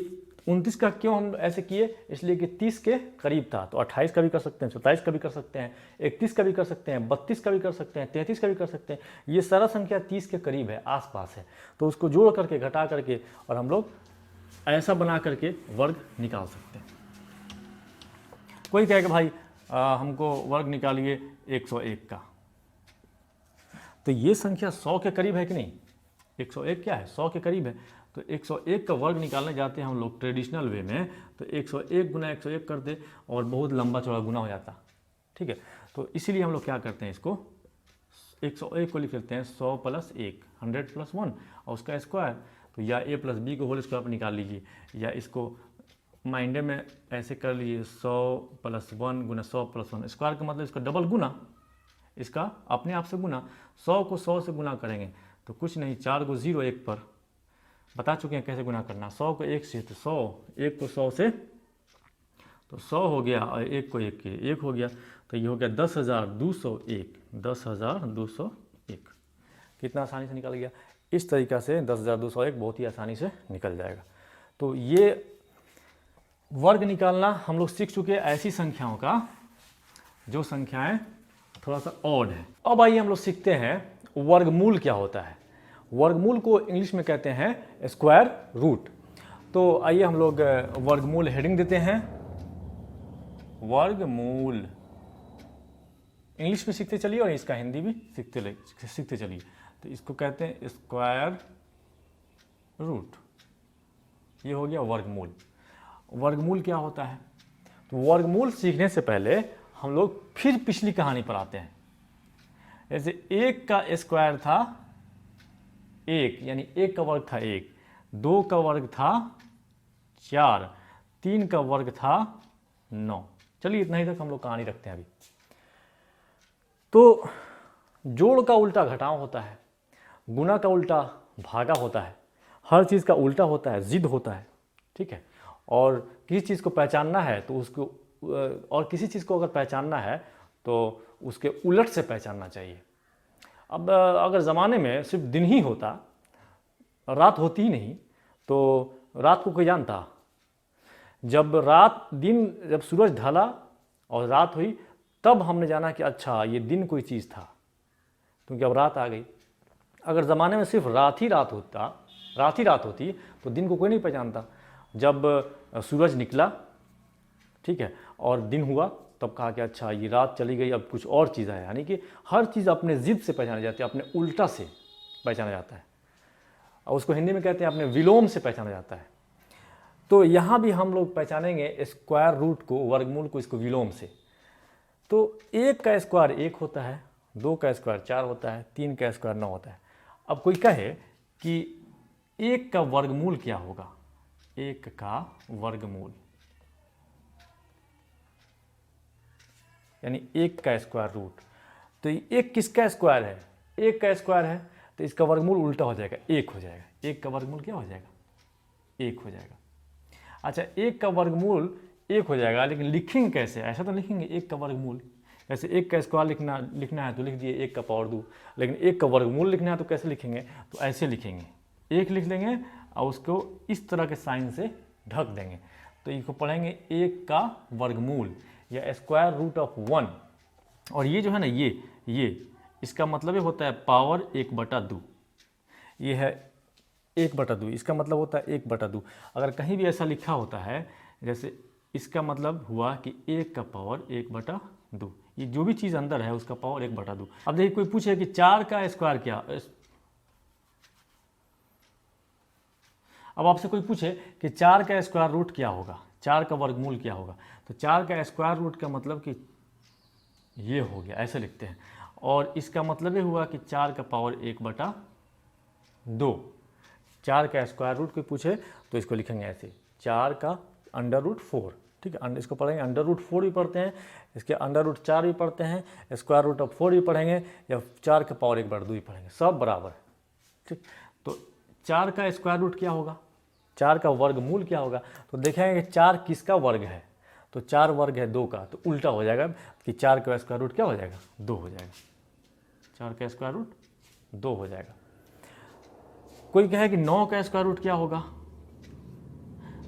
29 का क्यों हम ऐसे किए, इसलिए कि 30 के करीब था, तो 28 का भी कर सकते हैं, 27 का भी कर सकते हैं, 31 का भी कर सकते हैं, 32 का भी कर सकते हैं, 33 का भी कर सकते हैं। ये सारा संख्या 30 के करीब है, आसपास है, तो उसको जोड़ करके घटा करके और हम लोग ऐसा बना करके वर्ग निकाल सकते हैं। कोई कहेगा भाई हमको वर्ग निकालिए 101 का, तो ये संख्या 100 के करीब है कि नहीं, 101 क्या है, 100 के करीब है, तो 101 का वर्ग निकालने जाते हैं हम लोग ट्रेडिशनल वे में, तो 101 गुना 101 करते और बहुत लंबा चौड़ा गुना हो जाता, ठीक है। तो इसीलिए हम लोग क्या करते हैं, इसको 101 को लिख लेते हैं 100 + 1, 100 + 1 और उसका स्क्वायर, तो या a + b को होल स्क्वायर पर निकाल लीजिए, या इसको माइंडे में ऐसे कर लीजिए 100 + 1 गुना 100 + 1, स्क्वायर का मतलब इसका डबल गुना, इसका अपने आप से गुना, 100 को 100 से गुना करेंगे तो कुछ नहीं, 4 को 0 1 पर बता चुके हैं कैसे गुना करना, 100 को 1 से, तो 100, 1 को 100 से तो 100 हो गया और 1 को 1 के 1 हो गया, तो ये हो गया 10,201, 10,201। कितना आसानी से निकल गया, इस तरीक़ा से 10,201 बहुत ही आसानी से निकल जाएगा। तो ये वर्ग निकालना हम लोग सीख चुके हैं ऐसी संख्याओं का जो संख्याएं थोड़ा सा ऑड है। अब आइए हम लोग सीखते हैं वर्गमूल क्या होता है। वर्गमूल को इंग्लिश में कहते हैं स्क्वायर रूट। तो आइए हम लोग वर्गमूल हेडिंग देते हैं, वर्गमूल इंग्लिश में सीखते चलिए और इसका हिंदी भी सीखते चलिए। तो इसको कहते हैं स्क्वायर रूट, ये हो गया वर्गमूल। वर्गमूल क्या होता है, तो वर्गमूल सीखने से पहले हम लोग फिर पिछली कहानी पर आते हैं। जैसे 1 का स्क्वायर था 1, यानी 1 का वर्ग था 1, 2 का वर्ग था 4, 3 का वर्ग था 9। चलिए इतना ही तक हम लोग कहानी रखते हैं अभी। तो जोड़ का उल्टा घटाव होता है, गुना का उल्टा भागा होता है, हर चीज़ का उल्टा होता है, जिद होता है, ठीक है। और किसी चीज़ को पहचानना है तो उसको, और किसी चीज़ को अगर पहचानना है तो उसके उलट से पहचानना चाहिए। अब अगर ज़माने में सिर्फ दिन ही होता, रात होती ही नहीं, तो रात को कोई जानता। जब सूरज ढला और रात हुई तब हमने जाना कि अच्छा ये दिन कोई चीज़ था, क्योंकि अब रात आ गई। अगर ज़माने में सिर्फ रात ही रात होती तो दिन को कोई नहीं पहचानता। जब सूरज निकला, ठीक है, और दिन हुआ तब कहा कि अच्छा ये रात चली गई, अब कुछ और चीज़ है। यानी कि हर चीज़ अपने ज़िद से पहचाना जाती है, अपने उल्टा से पहचाना जाता है, और उसको हिंदी में कहते हैं अपने विलोम से पहचाना जाता है। तो यहाँ भी हम लोग पहचानेंगे स्क्वायर रूट को, वर्गमूल को, इसको विलोम से। तो 1 का स्क्वायर 1 होता है, 2 का स्क्वायर 4 होता है, 3 का स्क्वायर 9 होता है। अब कोई कहे कि 1 का वर्गमूल क्या होगा, 1 का वर्गमूल यानी 1 का स्क्वायर रूट, तो 1 किसका स्क्वायर है, 1 का स्क्वायर है, तो इसका वर्गमूल उल्टा हो जाएगा, 1 हो जाएगा। 1 का वर्गमूल क्या हो जाएगा, 1 हो जाएगा। अच्छा, 1 का वर्गमूल 1 हो जाएगा, लेकिन लिखेंगे कैसे, ऐसा तो लिखेंगे 1 का वर्गमूल, जैसे 1 का स्क्वायर लिखना है तो लिख दिए 1 का पावर 2, लेकिन 1 का वर्गमूल लिखना है तो कैसे लिखेंगे, तो ऐसे लिखेंगे, 1 लिख लेंगे और उसको इस तरह के साइन से ढक देंगे। तो इसको पढ़ेंगे 1 का वर्गमूल या स्क्वायर रूट ऑफ 1। और ये जो है ना, ये इसका मतलब ये होता है पावर 1/2। ये है 1/2, इसका मतलब होता है 1/2। अगर कहीं भी ऐसा लिखा होता है, जैसे इसका मतलब हुआ कि 1 का पावर 1/2, ये जो भी चीज़ अंदर है उसका पावर 1/2। अब देखिए कोई पूछे कि 4 का स्क्वायर क्या, अब आपसे कोई पूछे कि 4 का स्क्वायर रूट क्या होगा, 4 का वर्गमूल क्या होगा, तो 4 का स्क्वायर रूट का मतलब कि ये हो गया, ऐसे लिखते हैं। और इसका मतलब ये हुआ कि 4 का पावर 1/2। 4 का स्क्वायर रूट कोई पूछे तो इसको लिखेंगे ऐसे, 4 का √4, ठीक है। इसको पढ़ेंगे √4 भी पढ़ते हैं, इसके √4 भी पढ़ते हैं, स्क्वायर रूट ऑफ 4 भी पढ़ेंगे, या 4 का पावर 1/2 भी पढ़ेंगे, सब बराबर है, ठीक। तो 4 का स्क्वायर रूट क्या होगा, 4 का वर्गमूल क्या होगा, तो देखेंगे कि 4 किसका वर्ग है, तो 4 वर्ग है 2 का, तो उल्टा हो जाएगा कि 4 का स्क्वायर रूट क्या हो जाएगा, 2 हो जाएगा। 4 का स्क्वायर रूट 2 हो जाएगा। कोई कहे कि 9 का स्क्वायर रूट क्या होगा,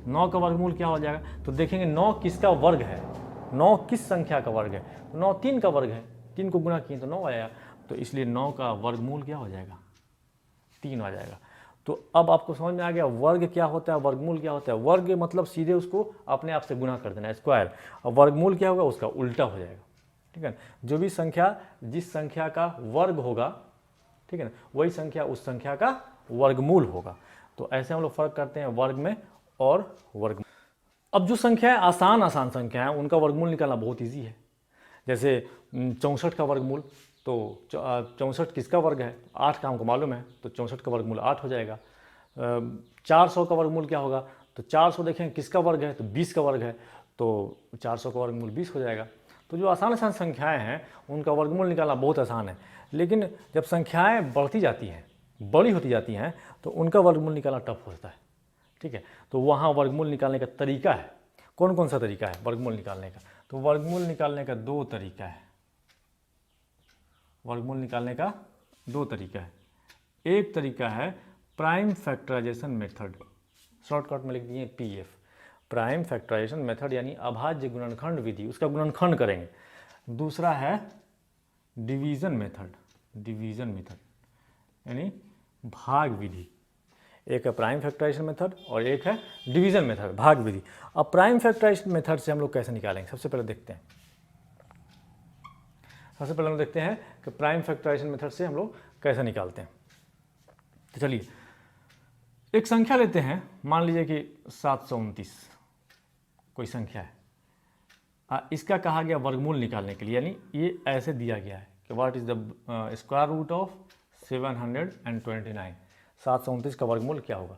9 का वर्गमूल क्या हो जाएगा, तो देखेंगे 9 किसका वर्ग है, 9 किस संख्या का वर्ग है, 9 3 का वर्ग है, 3 को गुना किए तो 9 आया, तो इसलिए 9 का वर्गमूल क्या हो जाएगा, 3 आ जाएगा। तो अब आपको समझ में आ गया वर्ग क्या होता है, वर्गमूल क्या होता है। वर्ग मतलब सीधे उसको अपने आप से गुना कर देना, स्क्वायर, और वर्गमूल क्या होगा, उसका उल्टा हो जाएगा, ठीक है ना। जो भी संख्या जिस संख्या का वर्ग होगा, ठीक है ना, वही संख्या उस संख्या का वर्गमूल होगा। तो ऐसे हम लोग फर्क करते हैं वर्ग में और वर्गमूल। अब जो संख्या है आसान संख्या है, उनका वर्गमूल निकालना बहुत ईजी है। जैसे 64 का वर्गमूल, तो 64 किसका वर्ग है, 8 का हमको मालूम है, तो 64 का वर्गमूल 8 हो जाएगा। 400 का वर्गमूल क्या होगा, तो 400 देखें किसका वर्ग है, तो 20 का वर्ग है, तो 400 का वर्गमूल 20 हो जाएगा। तो जो आसान संख्याएं हैं उनका वर्गमूल निकालना बहुत आसान है, लेकिन जब संख्याएं बढ़ती जाती हैं, बड़ी होती जाती हैं, तो उनका वर्गमूल निकालना टफ होता है, ठीक है। तो वहाँ वर्गमूल निकालने का तरीका है, कौन कौन सा तरीका है वर्गमूल निकालने का, तो वर्गमूल निकालने का 2 तरीका है, वर्गमूल निकालने का 2 तरीका है। एक तरीका है प्राइम फैक्टराइजेशन मेथड, शॉर्टकट में लिख दिए पीएफ, प्राइम फैक्टराइजेशन मेथड, यानी अभाज्य गुणनखंड विधि, उसका गुणनखंड करेंगे। दूसरा है डिवीजन मेथड, डिवीजन मेथड यानी भाग विधि। एक है प्राइम फैक्टराइजेशन मेथड और एक है डिवीजन मेथड, भाग विधि। अब प्राइम फैक्टराइजेशन मेथड से हम लोग कैसे निकालेंगे, सबसे पहले देखते हैं। सबसे पहले हम देखते हैं कि प्राइम फैक्टराइजेशन मेथड से हम लोग कैसे निकालते हैं। तो चलिए एक संख्या लेते हैं, मान लीजिए कि 729 कोई संख्या है। इसका कहा गया वर्गमूल निकालने के लिए, यानी ये ऐसे दिया गया है कि what is the square root of 729, 729 का वर्गमूल क्या होगा।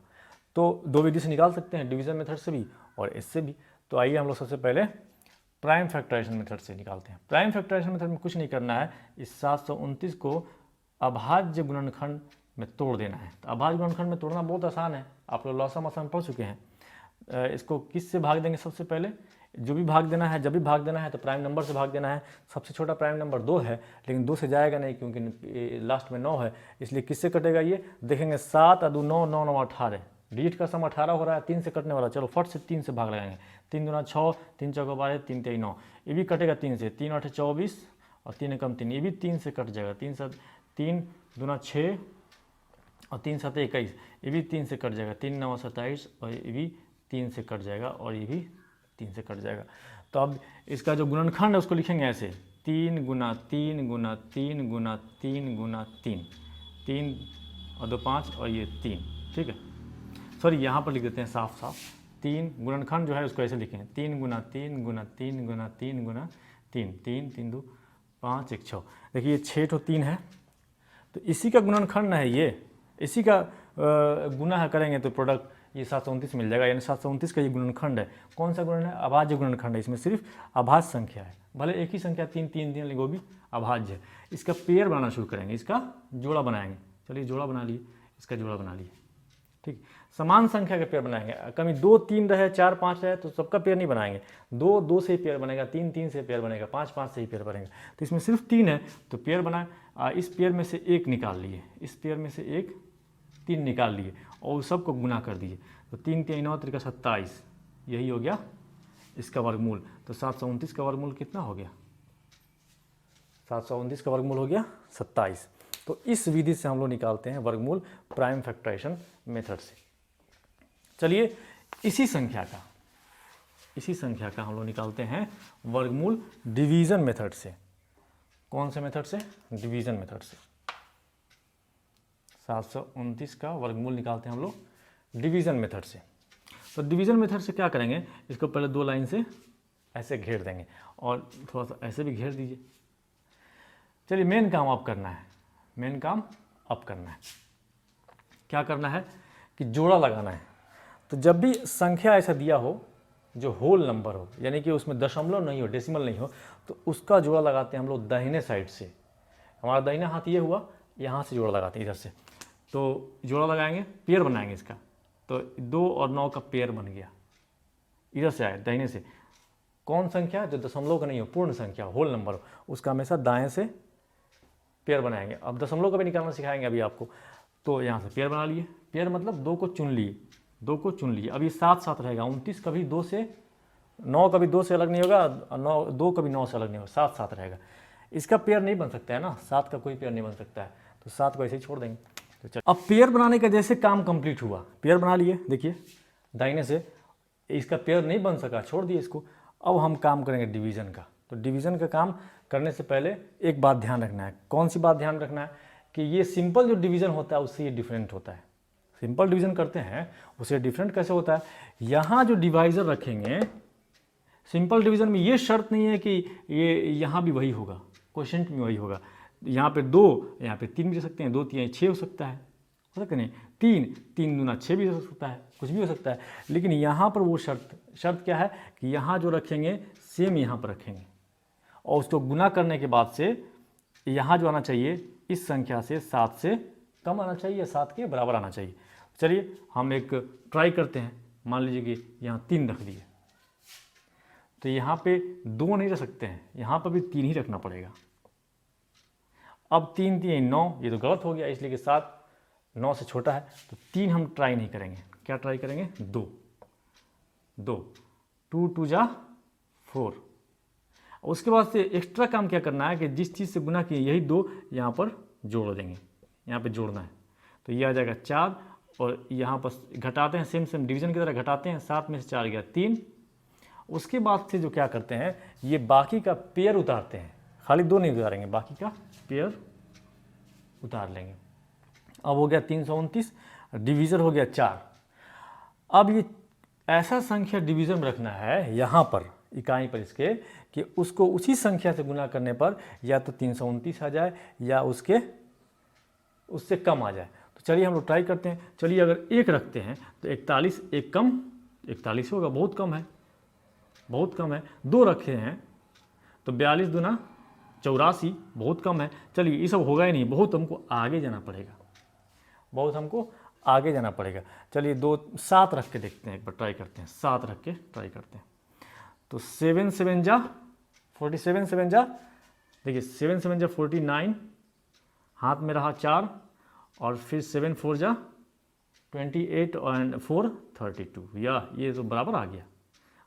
तो 2 विधि से निकाल सकते हैं, डिवीजन मेथड से भी और इससे भी। तो आइए हम लोग सबसे पहले प्राइम फैक्टराइजेशन मेथड से निकालते हैं। प्राइम फैक्टराइजेशन मेथड में कुछ नहीं करना है, इस 729 को अभाज्य गुणनखंड में तोड़ देना है। तो अभाज्य गुणनखंड में तोड़ना बहुत आसान है, आप लोग लॉसम आसान पढ़ चुके हैं। इसको किस से भाग देंगे, सबसे पहले जो भी भाग देना है, जब भी भाग देना है तो प्राइम नंबर से भाग देना है। सबसे छोटा प्राइम नंबर 2 है, लेकिन 2 से जाएगा नहीं क्योंकि लास्ट में 9 है, इसलिए किससे कटेगा ये देखेंगे। 7 2 9, 9 9 18, डिजिट का सम 18 हो रहा है, 3 से कटने वाला। चलो फट से 3 से भाग लगाएंगे, 3 दूना 6, 3 चौका 12, 3 3 9, ये भी कटेगा 3 से, 3 8 24 और 3 कम 3, ये भी 3 से कट जाएगा। 3 दूना 6 और 3 7 21, ये भी 3 से कट जाएगा। 3 9 27 और ये भी 3 से कट जाएगा और ये भी 3 से कट जाएगा। तो अब इसका जो गुणनखंड है उसको लिखेंगे ऐसे, 3 गुना 3 गुना 3 गुना 3 गुना 3, 3 और 2 5 और ये 3, ठीक है। सॉरी यहाँ पर लिख देते हैं साफ साफ, 3 गुणनखंड जो है उसको ऐसे लिखें, 3 गुना 3 गुना 3 गुना 3 गुना 3, 3 3 2 5 1 6। देखिए ये 6 तो 3 है, तो इसी का गुणनखंड है ये, इसी का गुना करेंगे तो प्रोडक्ट ये 729 मिल जाएगा, यानी 729 का ये गुणनखंड है। कौन सा गुणन है, अभाज्य गुणनखंड है। इसमें सिर्फ अभाज्य संख्या है, भले एक ही संख्या 3 3 लेकिन वो भी अभाज्य है। इसका पेयर बनाना शुरू करेंगे, इसका जोड़ा बनाएंगे। चलिए जोड़ा बना लिए, इसका जोड़ा बना लिए, ठीक। समान संख्या के पेयर बनाएंगे, कभी 2 3 रहे, 4 5 रहे तो सबका पेयर नहीं बनाएंगे। 2 2 से ही पेयर बनेगा, 3 3 से पेयर बनेगा, 5 5 से ही पेयर बनेगा। तो इसमें सिर्फ 3 है तो पेयर बनाए, इस पेयर में से एक निकाल लिए, इस पेयर में से एक 3 निकाल लिए और सबको गुना कर दीजिए। तो 3 3 9 3 27, यही हो गया इसका वर्गमूल। तो 729 का वर्गमूल कितना हो गया, 729 का वर्गमूल हो गया 27। तो इस विधि से हम लोग निकालते हैं वर्गमूल प्राइम फैक्टराइजेशन मेथड से। चलिए इसी संख्या का हम लोग निकालते हैं वर्गमूल डिवीजन मेथड से। कौन से मेथड से, डिवीजन मेथड से। 729 का वर्गमूल निकालते हैं हम लोग डिवीजन मेथड से। तो डिवीजन मेथड से क्या करेंगे, इसको पहले 2 लाइन से ऐसे घेर देंगे और थोड़ा सा ऐसे भी घेर दीजिए। चलिए मेन काम अब करना है, मेन काम अब करना है। क्या करना है कि जोड़ा लगाना है। तो जब भी संख्या ऐसा दिया हो जो होल नंबर हो, यानी कि उसमें दशमलव नहीं हो, डेसिमल नहीं हो, तो उसका जोड़ा लगाते हैं हम लोग दाहिने साइड से। हमारा दाहिना हाथ ये हुआ, यहाँ से जोड़ा लगाते हैं इधर से। तो जोड़ा लगाएंगे, पेयर बनाएंगे इसका। तो 2 और 9 का पेयर बन गया, इधर से आए दाहिने से। कौन संख्या, जो दशमलव का नहीं हो, पूर्ण संख्या होल नंबर हो, उसका हमेशा दाएँ से पेयर बनाएंगे। अब दशमलव का भी निकालना सिखाएंगे अभी आपको। तो यहाँ से पेयर बना लिए, पेयर मतलब 2 को चुन लिए, 2 को चुन लिए। अब ये साथ साथ रहेगा, 29 कभी 2 से 9 कभी 2 से अलग नहीं होगा, 2 कभी 9 से अलग नहीं होगा, साथ साथ रहेगा। इसका पेयर नहीं बन सकता है ना, 7 का कोई पेयर नहीं बन सकता है, तो 7 को ऐसे ही छोड़ देंगे। तो चल अब पेयर बनाने का जैसे काम कंप्लीट हुआ, पेयर बना लिए, देखिए दाहिने से इसका पेयर नहीं बन सका, छोड़ दिए इसको। अब हम काम करेंगे डिवीज़न का। तो डिवीज़न का काम करने से पहले एक बात ध्यान रखना है। कौन सी बात ध्यान रखना है कि ये सिंपल जो डिवीज़न होता है उससे ये डिफरेंट होता है। सिंपल डिवीज़न करते हैं उससे डिफरेंट कैसे होता है, यहाँ जो डिवाइज़र रखेंगे सिंपल डिवीज़न में ये शर्त नहीं है कि ये यहाँ भी वही होगा, क्वोशिएंट में वही होगा। यहाँ पे 2, यहाँ पे 3 भी हो सकते हैं, 2 3 6 हो सकता है नहीं, 3 दूना 6 भी हो सकता है, कुछ भी हो सकता है। लेकिन यहाँ पर वो शर्त क्या है कि यहाँ जो रखेंगे सेम यहाँ पर रखेंगे, और उसको गुना करने के बाद से यहाँ जो आना चाहिए इस संख्या से 7 से कम आना चाहिए या 7 के बराबर आना चाहिए। चलिए हम एक ट्राई करते हैं। मान लीजिए कि यहाँ 3 रख दिए, तो यहाँ पे 2 नहीं रख सकते हैं, यहाँ पर भी 3 ही रखना पड़ेगा। अब 3 3 9, ये तो गलत हो गया, इसलिए कि 7 9 से छोटा है, तो 3 हम ट्राई नहीं करेंगे। क्या ट्राई करेंगे, 2 2 2 जा 4। उसके बाद से एक्स्ट्रा काम क्या करना है कि जिस चीज़ से गुना किए यही 2 यहाँ पर जोड़ देंगे, यहाँ पे जोड़ना है, तो ये आ जाएगा 4, और यहाँ पर घटाते हैं सेम डिवीज़न की तरह घटाते हैं, 7 में से 4 गया 3। उसके बाद से जो क्या करते हैं, ये बाकी का पेयर उतारते हैं, खाली 2 नहीं उतारेंगे, बाकी का पेयर उतार लेंगे। अब हो गया 329, डिवीज़र हो गया 4। अब ये ऐसा संख्या डिवीज़न में रखना है यहाँ पर इकाई पर इसके कि उसको उसी संख्या से गुना करने पर या तो 329 आ जाए या उससे कम आ जाए। तो चलिए हम लोग ट्राई करते हैं। चलिए अगर 1 रखते हैं तो 41, 1 कम 41 होगा, बहुत कम है, बहुत कम है। 2 रखे हैं तो 42 दूना 84, बहुत कम है। चलिए ये सब होगा ही नहीं, बहुत हमको आगे जाना पड़ेगा, बहुत हमको आगे जाना पड़ेगा। चलिए 7 रख के देखते हैं, एक बार ट्राई करते हैं, 7 रख के ट्राई करते हैं। तो 7 7 जा 47, 7 जा, देखिए 7 7 जा 49, हाथ में रहा 4, और फिर 7 4 जा 28 और 4 32, या ये तो बराबर आ गया।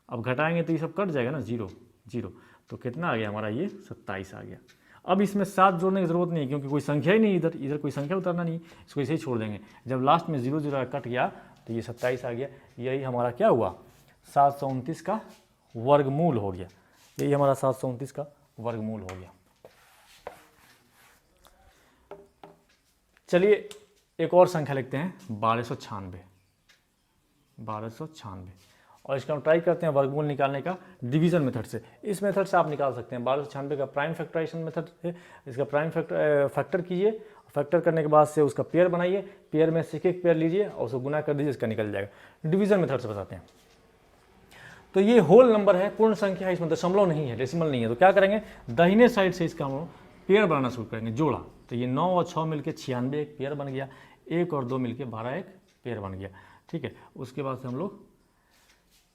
अब घटाएंगे तो ये सब कट जाएगा ना, 0 0, तो कितना आ गया हमारा, ये 27 आ गया। अब इसमें 7 जोड़ने की ज़रूरत नहीं है क्योंकि कोई संख्या ही नहीं, इधर कोई संख्या उतारना नहीं, इसको ऐसे ही छोड़ देंगे। जब लास्ट में 0 0 कट गया तो ये 27 आ गया। यही हमारा क्या हुआ, 729 का वर्गमूल हो गया। यही हमारा 729 का वर्गमूल हो गया। चलिए एक और संख्या लिखते हैं, 1296, 1296, और इसका हम ट्राई करते हैं वर्गमूल निकालने का डिवीज़न मेथड से। इस मेथड से आप निकाल सकते हैं। 1296 का प्राइम फैक्टराइजेशन मेथड है, इसका प्राइम फैक्टर कीजिए, फैक्टर करने के बाद से उसका पेयर बनाइए, पेयर में से एक पेयर लीजिए और उसको गुना कर दीजिए, इसका निकल जाएगा। डिवीज़न मेथड से बताते हैं। तो ये होल नंबर है, पूर्ण संख्या है, इसमें दशमलव नहीं है, डेसिमल नहीं है। तो क्या करेंगे, दाहिने साइड से इसका हम पेयर बनाना शुरू करेंगे, जोड़ा। तो ये 9 और 6 मिलकर 96 एक पेयर बन गया, 1 और 2 मिलकर 12 एक पेयर बन गया। ठीक है, उसके बाद से हम लोग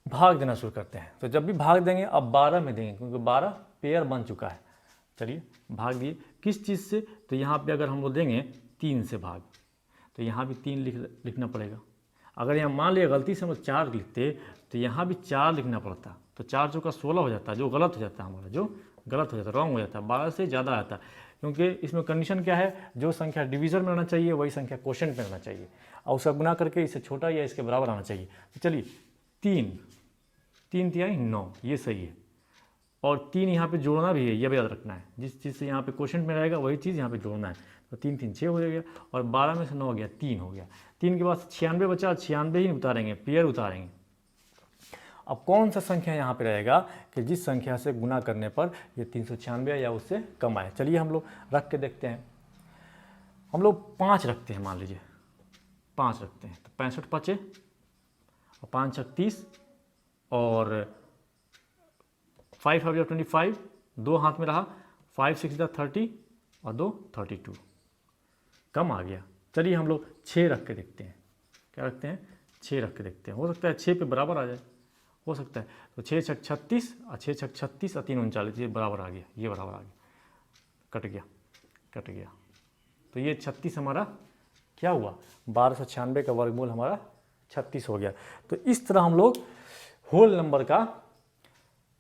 भाग देना शुरू करते हैं। तो जब भी भाग देंगे अब 12 में देंगे क्योंकि 12 पेयर बन चुका है। चलिए भाग दिए किस चीज़ से, तो यहाँ पे अगर हम लोग देंगे 3 से भाग, तो यहाँ भी 3 लिखना पड़ेगा। अगर यहाँ मान लिया गलती से हम लोग 4 लिखते तो यहाँ भी 4 लिखना पड़ता, तो 4 चौका 16 हो जाता है, जो गलत हो जाता है हमारा, जो गलत हो जाता है, रॉन्ग हो जाता है, 12 से ज़्यादा आता है। क्योंकि इसमें कंडीशन क्या है, जो संख्या डिवीज़न में रहना चाहिए वही संख्या क्वोशिएंट में रहना चाहिए, और उसका गुना करके इससे छोटा या इसके बराबर आना चाहिए। तो चलिए 3 3 3 9, ये सही है। और 3 यहाँ पे जोड़ना भी है, ये भी याद रखना है, जिस चीज़ से यहाँ पे क्वोशिएंट में रहेगा वही चीज़ यहाँ पे जोड़ना है। तो 3 3 6 हो गया, और 12 में से 9 हो गया, 3 हो गया। 3 के बाद 96 बचा, 96 ही उतारेंगे, पेयर उतारेंगे। अब कौन सा संख्या यहाँ पे रहेगा कि जिस संख्या से गुना करने पर ये 396 या उससे कम आए। चलिए हम लोग रख के देखते हैं। हम लोग 5 रखते हैं, मान लीजिए 5 रखते हैं, तो 65 बचे, और 5 6 30, और 5 5 25, 2 हाथ में रहा, 5 6 30, और 2 32, कम आ गया। चलिए हम लोग 6 रख के देखते हैं। क्या रखते हैं, 6 रख के देखते हैं, हो सकता है 6 पे बराबर आ जाए, हो सकता है। तो 6 6 36, और 6 6 36, और 3 39, ये बराबर आ गया, ये बराबर आ गया, कट गया, कट गया। तो ये 36 हमारा क्या हुआ 1296 का वर्गमूल हमारा 36 हो गया। तो इस तरह हम लोग होल नंबर का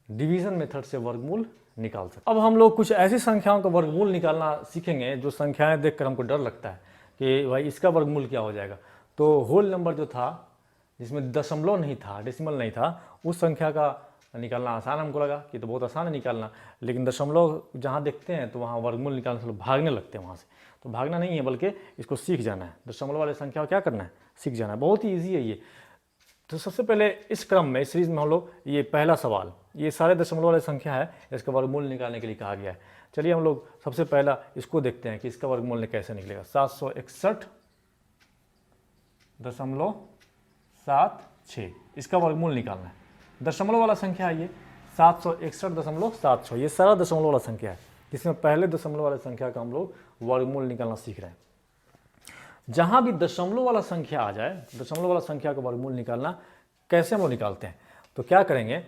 डिवीजन मेथड से वर्गमूल निकाल सकते। अब हम लोग कुछ ऐसी संख्याओं का वर्गमूल निकालना सीखेंगे जो संख्याएं देखकर हमको डर लगता है कि भाई इसका वर्गमूल क्या हो जाएगा। तो होल नंबर जो था जिसमें दशमलव नहीं था, डेसिमल नहीं था, उस संख्या का निकालना आसान हमको लगा कि तो बहुत आसान है निकालना। लेकिन दशमलव जहाँ देखते हैं तो वहाँ वर्गमूल निकालने से लोग भागने लगते हैं वहाँ से। तो भागना नहीं है बल्कि इसको सीख जाना है। दशमलव वाले संख्या क्या करना है, सीख जाना है। बहुत ही ईजी है ये। तो सबसे पहले इस क्रम में, इस सीरीज में हम लोग ये पहला सवाल, ये सारे दशमलव वाले संख्या है, इसका वर्गमूल निकालने के लिए कहा गया है। चलिए हम लोग सबसे पहला इसको देखते हैं कि इसका वर्गमूल कैसे निकलेगा। 761.76 इसका वर्गमूल निकालना है। दशमलव वाला संख्या है ये 761.76, ये सारा दशमलव वाला संख्या है, जिसमें पहले दशमलव वाले संख्या का हम लोग वर्गमूल निकालना सीख रहे हैं। जहां भी दशमलव वाला संख्या आ जाए, दशमलव वाला संख्या का वर्गमूल निकालना कैसे हम लोग निकालते हैं, तो क्या करेंगे,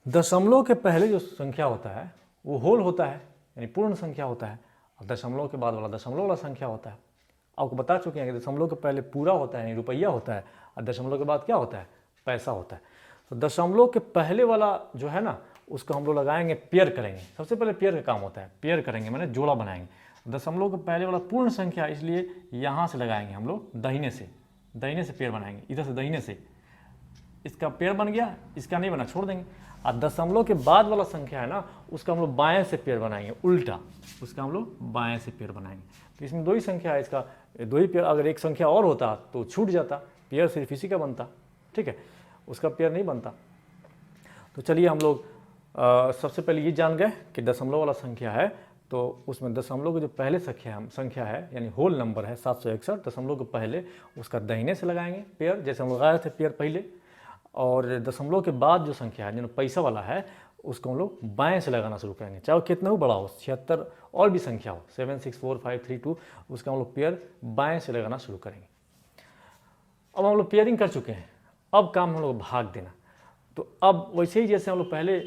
दशमलव के पहले जो संख्या होता है वो होल होता है, यानी पूर्ण संख्या होता है, और दशमलव के बाद वाला दशमलव वाला संख्या होता है। आपको बता चुके हैं कि दशमलव के पहले पूरा होता है, यानी रुपया होता है, और दशमलव के बाद क्या होता है, पैसा होता है। तो दशमलव के पहले वाला जो है ना, उसको हम लोग लगाएंगे, पेयर करेंगे। सबसे पहले पेयर का काम होता है, पेयर करेंगे माने जोड़ा बनाएंगे। दशमलव के पहले वाला पूर्ण संख्या, इसलिए यहाँ से लगाएंगे हम लोग दाहिने से पेयर बनाएंगे, इधर से दाहिने से। इसका पेयर बन गया, इसका नहीं बना, छोड़ देंगे। और दशमलव के बाद वाला संख्या है ना, उसका हम लोग बाएं से पेयर बनाएंगे, उल्टा, उसका हम लोग बाएं से पेयर बनाएंगे। तो इसमें दो ही संख्या है, इसका दो ही पेयर। अगर एक संख्या और होता तो छूट जाता, पेयर सिर्फ इसी का बनता, ठीक है, उसका पेयर नहीं बनता। तो चलिए हम लोग सबसे पहले ये जान गए कि दशमलव वाला संख्या है, तो उसमें दशमलव की जो पहले संख्या है यानी होल नंबर है 761, दशमलव के पहले उसका दाहिने से लगाएंगे पेयर, जैसे हम लगाए थे पेयर पहले। और दशमलव के बाद जो संख्या है जो पैसा वाला है, उसको हम लोग बाएं से लगाना शुरू करेंगे, चाहे वो कितना भी बड़ा हो, 76 और भी संख्या हो, 764532, उसका हम लोग पेयर बाएं से लगाना शुरू करेंगे। अब हम लोग पेयरिंग कर चुके हैं, अब काम हम लोग भाग देना। तो अब वैसे ही जैसे हम लोग पहले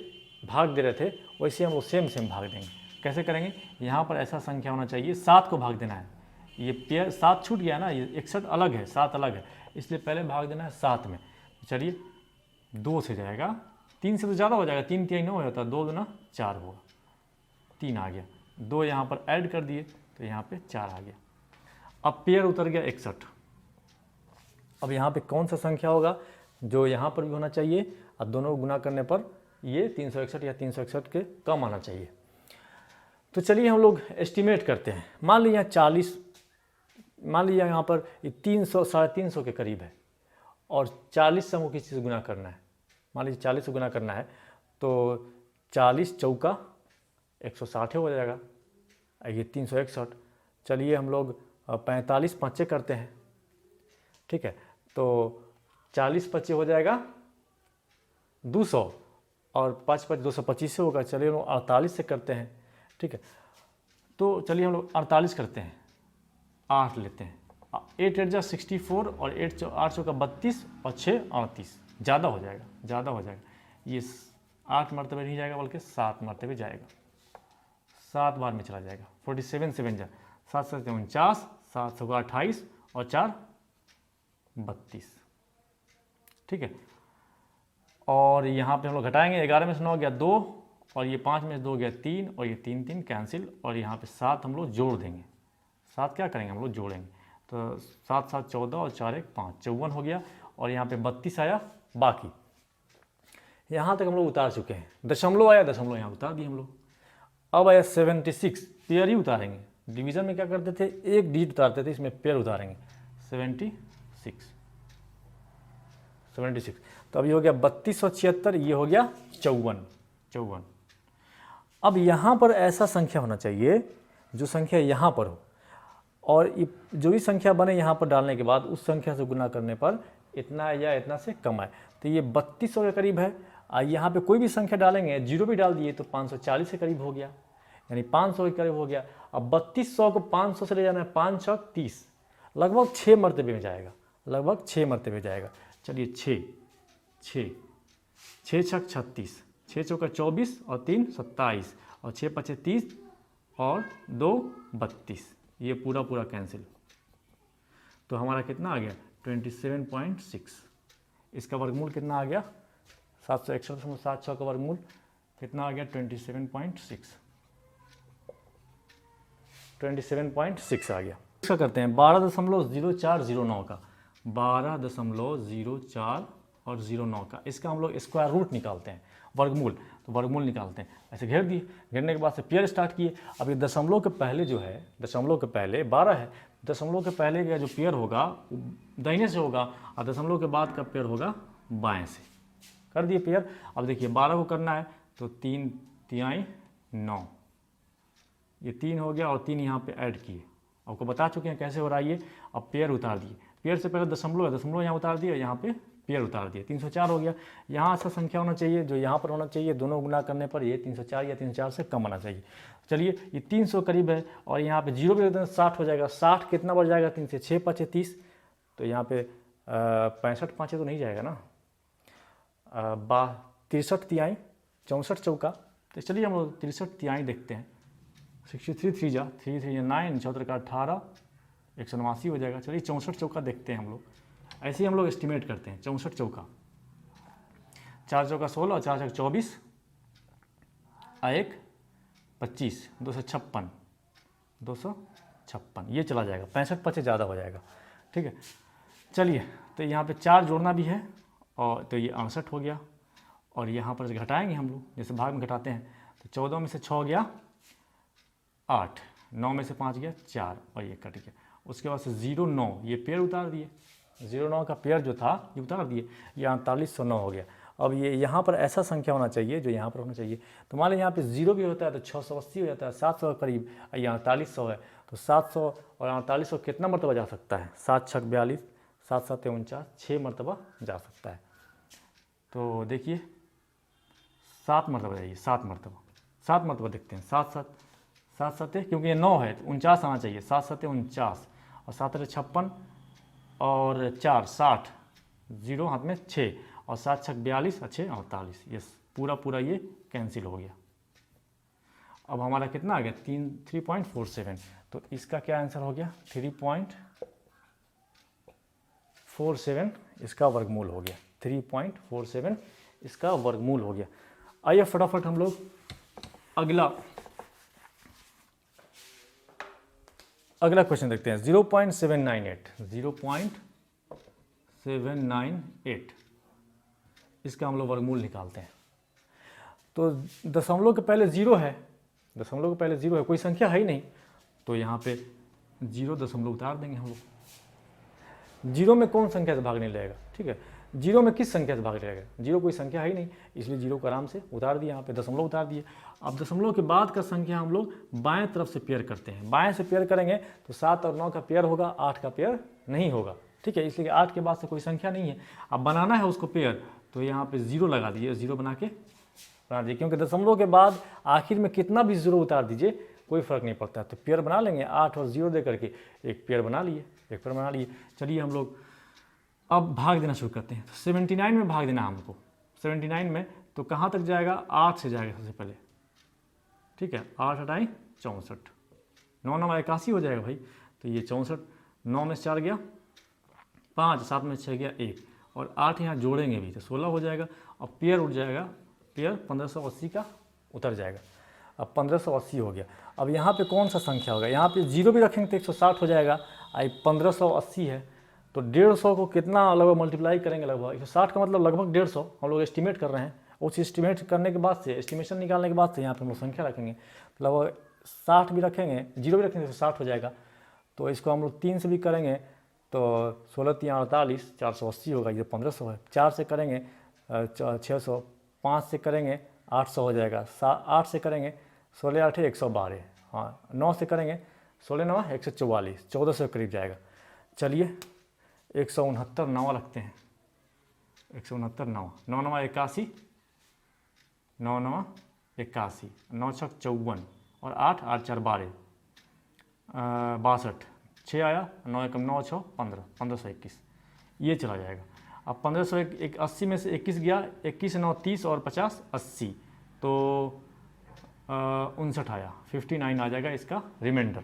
भाग दे रहे थे, वैसे हम लोग सेम भाग देंगे। कैसे करेंगे, यहाँ पर ऐसा संख्या होना चाहिए, 7 को भाग देना है। ये पेयर 7 छूट गया ना, ये 61 अलग है, 7 अलग है, इसलिए पहले भाग देना है 7 में। चलिए 2 से जाएगा, 3 से तो ज़्यादा हो जाएगा, 3 3 9 हो जाता, 2 दूना 4 होगा, 3 आ गया, 2 यहाँ पर ऐड कर दिए तो यहाँ पे 4 आ गया। अब पेयर उतर गया 61। अब यहाँ पे कौन सा संख्या होगा जो यहाँ पर भी होना चाहिए, और दोनों को गुना करने पर ये 361 या 361 के कम आना चाहिए। तो चलिए हम लोग एस्टिमेट करते हैं। मान लीजिए 40, मान लीजिए यहाँ पर 300 350 के करीब है, और 40 से हमको किसी से गुना करना है। मान लीजिए 40 से गुना करना है, तो 40 चौका 160 हो जाएगा, ये 361। चलिए हम लोग 45 5 करते हैं, ठीक है, तो 40 25 हो जाएगा 200, और 5 5 225 से होगा। चलिए हम लोग 48 से करते हैं, ठीक है, तो चलिए हम लोग 48 करते हैं, 8 लेते हैं, 8 8 जा 64, और 8 चौका 32, और 6 38, ज़्यादा हो जाएगा, ये 8 मरतबे नहीं जाएगा बल्कि 7 मरतबे जाएगा, 7 बार में चला जाएगा। 47 7 जा 7 7 49, 7 7 28, और 4 32, ठीक है। और यहाँ पे हम लोग घटाएंगे, 11 में से 9 गया 2, और ये 5 में से 2 गया 3, और ये 3 3 कैंसिल, और यहाँ पे 7 हम लोग जोड़ देंगे। 7 क्या करेंगे, हम लोग जोड़ेंगे, तो 7 7 14, और 4 1 5, 54 हो गया, और यहाँ पे 32 आया बाकी। यहाँ तक हम लोग उतार चुके हैं। दशमलव आया, दशमलव यहाँ उतार दिए हम लोग। अब आया 76, पेयर ही उतारेंगे। डिवीज़न में क्या करते थे, एक डिजिट उतारते थे, इसमें पेयर उतारेंगे, 76। तो अब ये हो गया 32 और 76, ये हो गया 54। अब यहाँ पर ऐसा संख्या होना चाहिए जो संख्या यहाँ पर हो, और जो भी संख्या बने यहाँ पर डालने के बाद उस संख्या से गुना करने पर इतना या इतना से कम आए। तो ये 3200 के करीब है, और यहाँ पे कोई भी संख्या डालेंगे, जीरो भी डाल दिए तो 540 के करीब हो गया, यानी 500 के करीब हो गया। अब 3200 को 500 से ले जाना है, 5 6 30, लगभग 6 मरतबे में जाएगा, लगभग 6 मरतबे जाएगा। चलिए 6 6 6 6 36, 6 चौका 24, और 3 27, और 6 5 30, और 2 32, ये पूरा कैंसिल, तो हमारा कितना आ गया 27.6। इसका वर्गमूल कितना आ गया 761.76 का वर्गमूल कितना आ गया 27.6 आ गया। इसका करते हैं 12.0409 का 12.04 और 09 का, इसका हम लोग स्क्वायर रूट निकालते हैं, वर्गमूल, तो वर्गमूल निकालते हैं। ऐसे घेर दिए, घेरने के बाद से पेयर स्टार्ट किए। अब ये दशमलव के पहले जो है, दशमलव के पहले 12 है, दशमलव के पहले का जो पेयर होगा दाहिने से होगा और दशमलव के बाद का पेयर होगा बाएं से। कर दिए पेयर। अब देखिए 12 को करना है तो 3 तिहाई 9, ये 3 हो गया और 3 यहाँ पे ऐड किए, आपको बता चुके हैं कैसे हो रहा है ये। अब पेयर उतार दिए, पेयर से पहले दशमलव है, दशमलव यहाँ उतार दिए, यहाँ पे पेयर उतार दिए, 304 हो गया। यहाँ ऐसा संख्या होना चाहिए जो यहाँ पर होना चाहिए, दोनों गुना करने पर ये 304 या 304 से कम आना चाहिए। चलिए ये 300 करीब है और यहाँ पे जीरो भी देते हैं 60 हो जाएगा। 60 कितना बढ़ जाएगा 3 से, 6 5 30, तो यहाँ पे 65 5 तो नहीं जाएगा ना, 63 तिहाई 64 चौका। तो चलिए हम लोग 63 तिहाई देखते हैं। 63 3 जा 3 3 9, 74 का 18, 189 हो जाएगा। चलिए 64 चौका देखते हैं हम लोग, ऐसे ही हम लोग एस्टिमेट करते हैं। 64 चौका, 4 चौका 16 और 4 चौका 24, 1 25, 256, 256, ये चला जाएगा। 65 5 ज़्यादा हो जाएगा, ठीक है। चलिए तो यहाँ पे 4 जोड़ना भी है, और तो ये 68 हो गया। और यहाँ पर घटाएंगे हम लोग, जैसे भाग में घटाते हैं, तो 14 में से 6 गया 8, 9 में से 5 गया 4 और ये कट गया। उसके बाद से 09, ये पेयर उतार दिए, 09 का पेयर जो था ये उतार दिए, ये 4809 हो गया। अब ये यहाँ पर ऐसा संख्या होना चाहिए जो यहाँ पर होना चाहिए। तो मान लीजिए यहाँ पे 0 भी होता है तो 680 हो जाता है, 700 के करीब, ये 4800 है, तो 700 और 4800 कितना मरतबा जा सकता है, 7 6 42, 7 7 49, 6 मरतबा जा सकता है। तो देखिए 7 मरतबा जाइए, 7 मरतबा देखते हैं। 7 7 क्योंकि ये 9 है तो 49 आना चाहिए, 7 7 49 और 7 56 और 4 60, 0 हाथ में 6 और 7 6 42 और 6 48, ये पूरा ये कैंसिल हो गया। अब हमारा कितना आ गया 3.47, तो इसका क्या आंसर हो गया 3.47, इसका वर्गमूल हो गया 3.47, इसका वर्गमूल हो गया। आइए फटाफट हम लोग अगला क्वेश्चन देखते हैं। 0.798, इसका हम लोग वर्गमूल निकालते हैं। तो दशमलव के पहले 0 है, कोई संख्या है ही नहीं, तो यहाँ पे 0 दशमलव उतार देंगे हम लोग। 0 में कौन संख्या से भाग नहीं लगेगा, ठीक है। 0 में किस संख्या से भाग लगेगा, 0 कोई संख्या है ही नहीं, इसलिए 0 को आराम से उतार दिया, यहाँ पे दशमलव उतार दिए। अब दशमलव के बाद का संख्या हम लोग बाएं तरफ से पेयर करते हैं। बाएं से पेयर करेंगे तो 7 और 9 का पेयर होगा, 8 का पेयर नहीं होगा, ठीक है। इसलिए 8 के बाद से कोई संख्या नहीं है। अब बनाना है उसको पेयर, तो यहाँ पे 0 लगा दीजिए, 0 बना दीजिए, क्योंकि दशमलव के बाद आखिर में कितना भी 0 उतार दीजिए कोई फर्क नहीं पड़ता। तो पेयर बना लेंगे, 8 और 0 दे करके एक पेयर बना लिए। चलिए हम लोग अब भाग देना शुरू करते हैं। तो 79 में भाग देना हमको, 79 में तो कहाँ तक जाएगा, 8 से जाएगा सबसे पहले, ठीक है। 8 हटाएँ 64, 9 9 81 हो जाएगा भाई। तो ये 64, 9 में से 4 गया 5, 7 में 6 गया 1 और 8 यहाँ जोड़ेंगे भी तो 16 हो जाएगा। और पेयर उठ जाएगा, पेयर 1580 का उतर जाएगा। अब 1580 हो गया। अब यहाँ पे कौन सा संख्या होगा, यहाँ पे 0 भी रखेंगे तो 160 हो जाएगा। 1580 है तो 150 को कितना लगभग मल्टीप्लाई करेंगे, लगभग 160 का मतलब लगभग 150 हम लोग एस्टिमेट कर रहे हैं। उस एस्टिमेट करने के बाद से, एस्टिमेशन निकालने के बाद से यहाँ पे हम लोग संख्या रखेंगे, लगभग 60 भी रखेंगे, 0 भी रखेंगे तो 60 हो जाएगा। तो इसको हम लोग 3 से भी करेंगे तो 16 3 48, 480 होगा, ये 1500 है। 4 से करेंगे 600, 5 से करेंगे 800 हो जाएगा, 8 से करेंगे 16 8 112, हाँ 9 से करेंगे 16 9 144, 1400 के करीब जाएगा। चलिए 169 9 रखते हैं, 169 9 9 9 81, 9 9 81, 9 6 54 और 8 8 4 12, 62, 6 आया, 9 1 9 6 15, 1521, ये चला जाएगा। अब 1580 में से 21 गया, 21 9 30 और 50 80, तो 59 आया, 59 आ जाएगा इसका रिमाइंडर।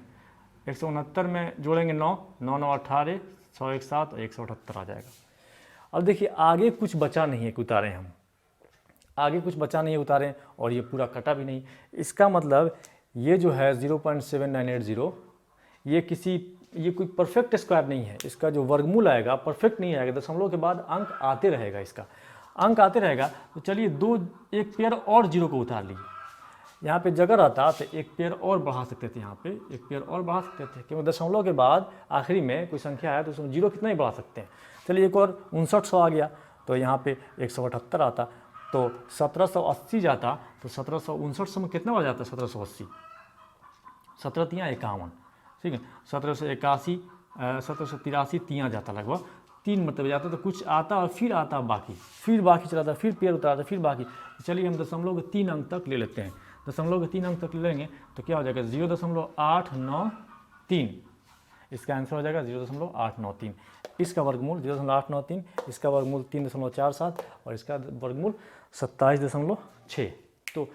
169 में जोड़ेंगे 9 9 9 18, 100 एक साथ और 178 आ जाएगा। अब देखिए आगे कुछ बचा नहीं है कि उतारें हम, आगे कुछ बचा नहीं है उतारें, और ये पूरा कटा भी नहीं। इसका मतलब ये जो है 0.7980 ये कोई परफेक्ट स्क्वायर नहीं है। इसका जो वर्गमूल आएगा परफेक्ट नहीं आएगा, दशमलव के बाद अंक आते रहेगा, इसका अंक आते रहेगा। तो चलिए एक पेयर और जीरो को उतार लिए, यहाँ पे जगह रहता तो एक पेयर और बढ़ा सकते थे, यहाँ पे एक पेयर और बढ़ा सकते थे, क्योंकि दशमलव के बाद आखिरी में कोई संख्या है तो उसमें जीरो कितना ही बढ़ा सकते हैं। चलिए एक और 5900 आ गया, तो यहाँ पे 178 आता, तो 1780 जाता, तो 1759 में कितना बढ़ जाता है 1780, 17 तियाँ 51, ठीक है, 1781 1783 तियाँ जाता, लगभग 3 मरतबे जाता, तो कुछ आता और फिर आता बाकी, फिर बाकी चलाता, फिर पेयर उतारता, फिर बाकी। चलिए हम दशमलव के 3 अंक तक ले लेते हैं, दशमलव के 3 अंक तक ले लेंगे तो क्या हो जाएगा 0.893, इसका आंसर हो जाएगा 0.893। इसका वर्गमूल 0.893, इसका वर्गमूल 3.47 और इसका वर्गमूल 27.6। तो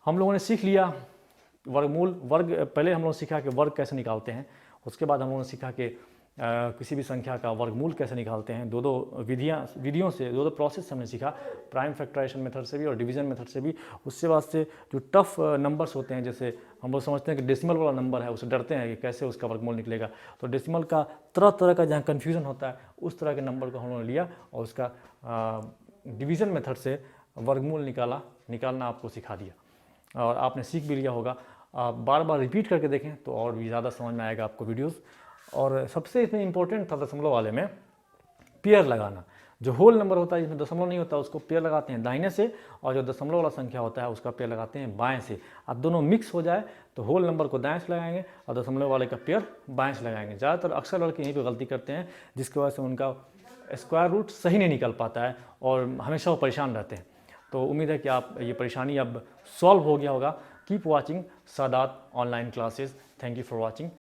हम लोगों ने सीख लिया वर्गमूल, पहले हम लोग सीखा कि वर्ग कैसे निकालते हैं, उसके बाद हम लोगों ने सीखा कि किसी भी संख्या का वर्गमूल कैसे निकालते हैं। दो विधियों से, दो प्रोसेस से हमने सीखा, प्राइम फैक्टराइजेशन मेथड से भी और डिवीजन मेथड से भी। उसके बाद से जो टफ नंबर्स होते हैं, जैसे हम लोग समझते हैं कि डेसिमल वाला नंबर है, उसे डरते हैं कि कैसे उसका वर्गमूल निकलेगा, तो डेसिमल का तरह तरह का जहाँ कन्फ्यूजन होता है, उस तरह के नंबर को हम लोगों ने लिया और उसका डिवीज़न मेथड से वर्गमूल निकालना आपको सिखा दिया और आपने सीख भी लिया होगा। आप बार बार रिपीट करके देखें तो और भी ज़्यादा समझ में आएगा आपको वीडियोज़। और सबसे इसमें इम्पोर्टेंट था दशमलव वाले में पेयर लगाना। जो होल नंबर होता है जिसमें दशमलव नहीं होता उसको पेयर लगाते हैं दाहिने से, और जो दशमलव वाला संख्या होता है उसका पेयर लगाते हैं बाएं से। अब दोनों मिक्स हो जाए तो होल नंबर को दाएं से लगाएंगे और दशमलव वाले का पेयर बाएं से लगाएंगे। ज़्यादातर अक्सर लड़के यहीं पे गलती करते हैं, जिसकी वजह से उनका स्क्वायर रूट सही नहीं निकल पाता है और हमेशा वो परेशान रहते हैं। तो उम्मीद है कि आप ये परेशानी अब सॉल्व हो गया होगा। Keep watching Sadat online classes. Thank you for watching.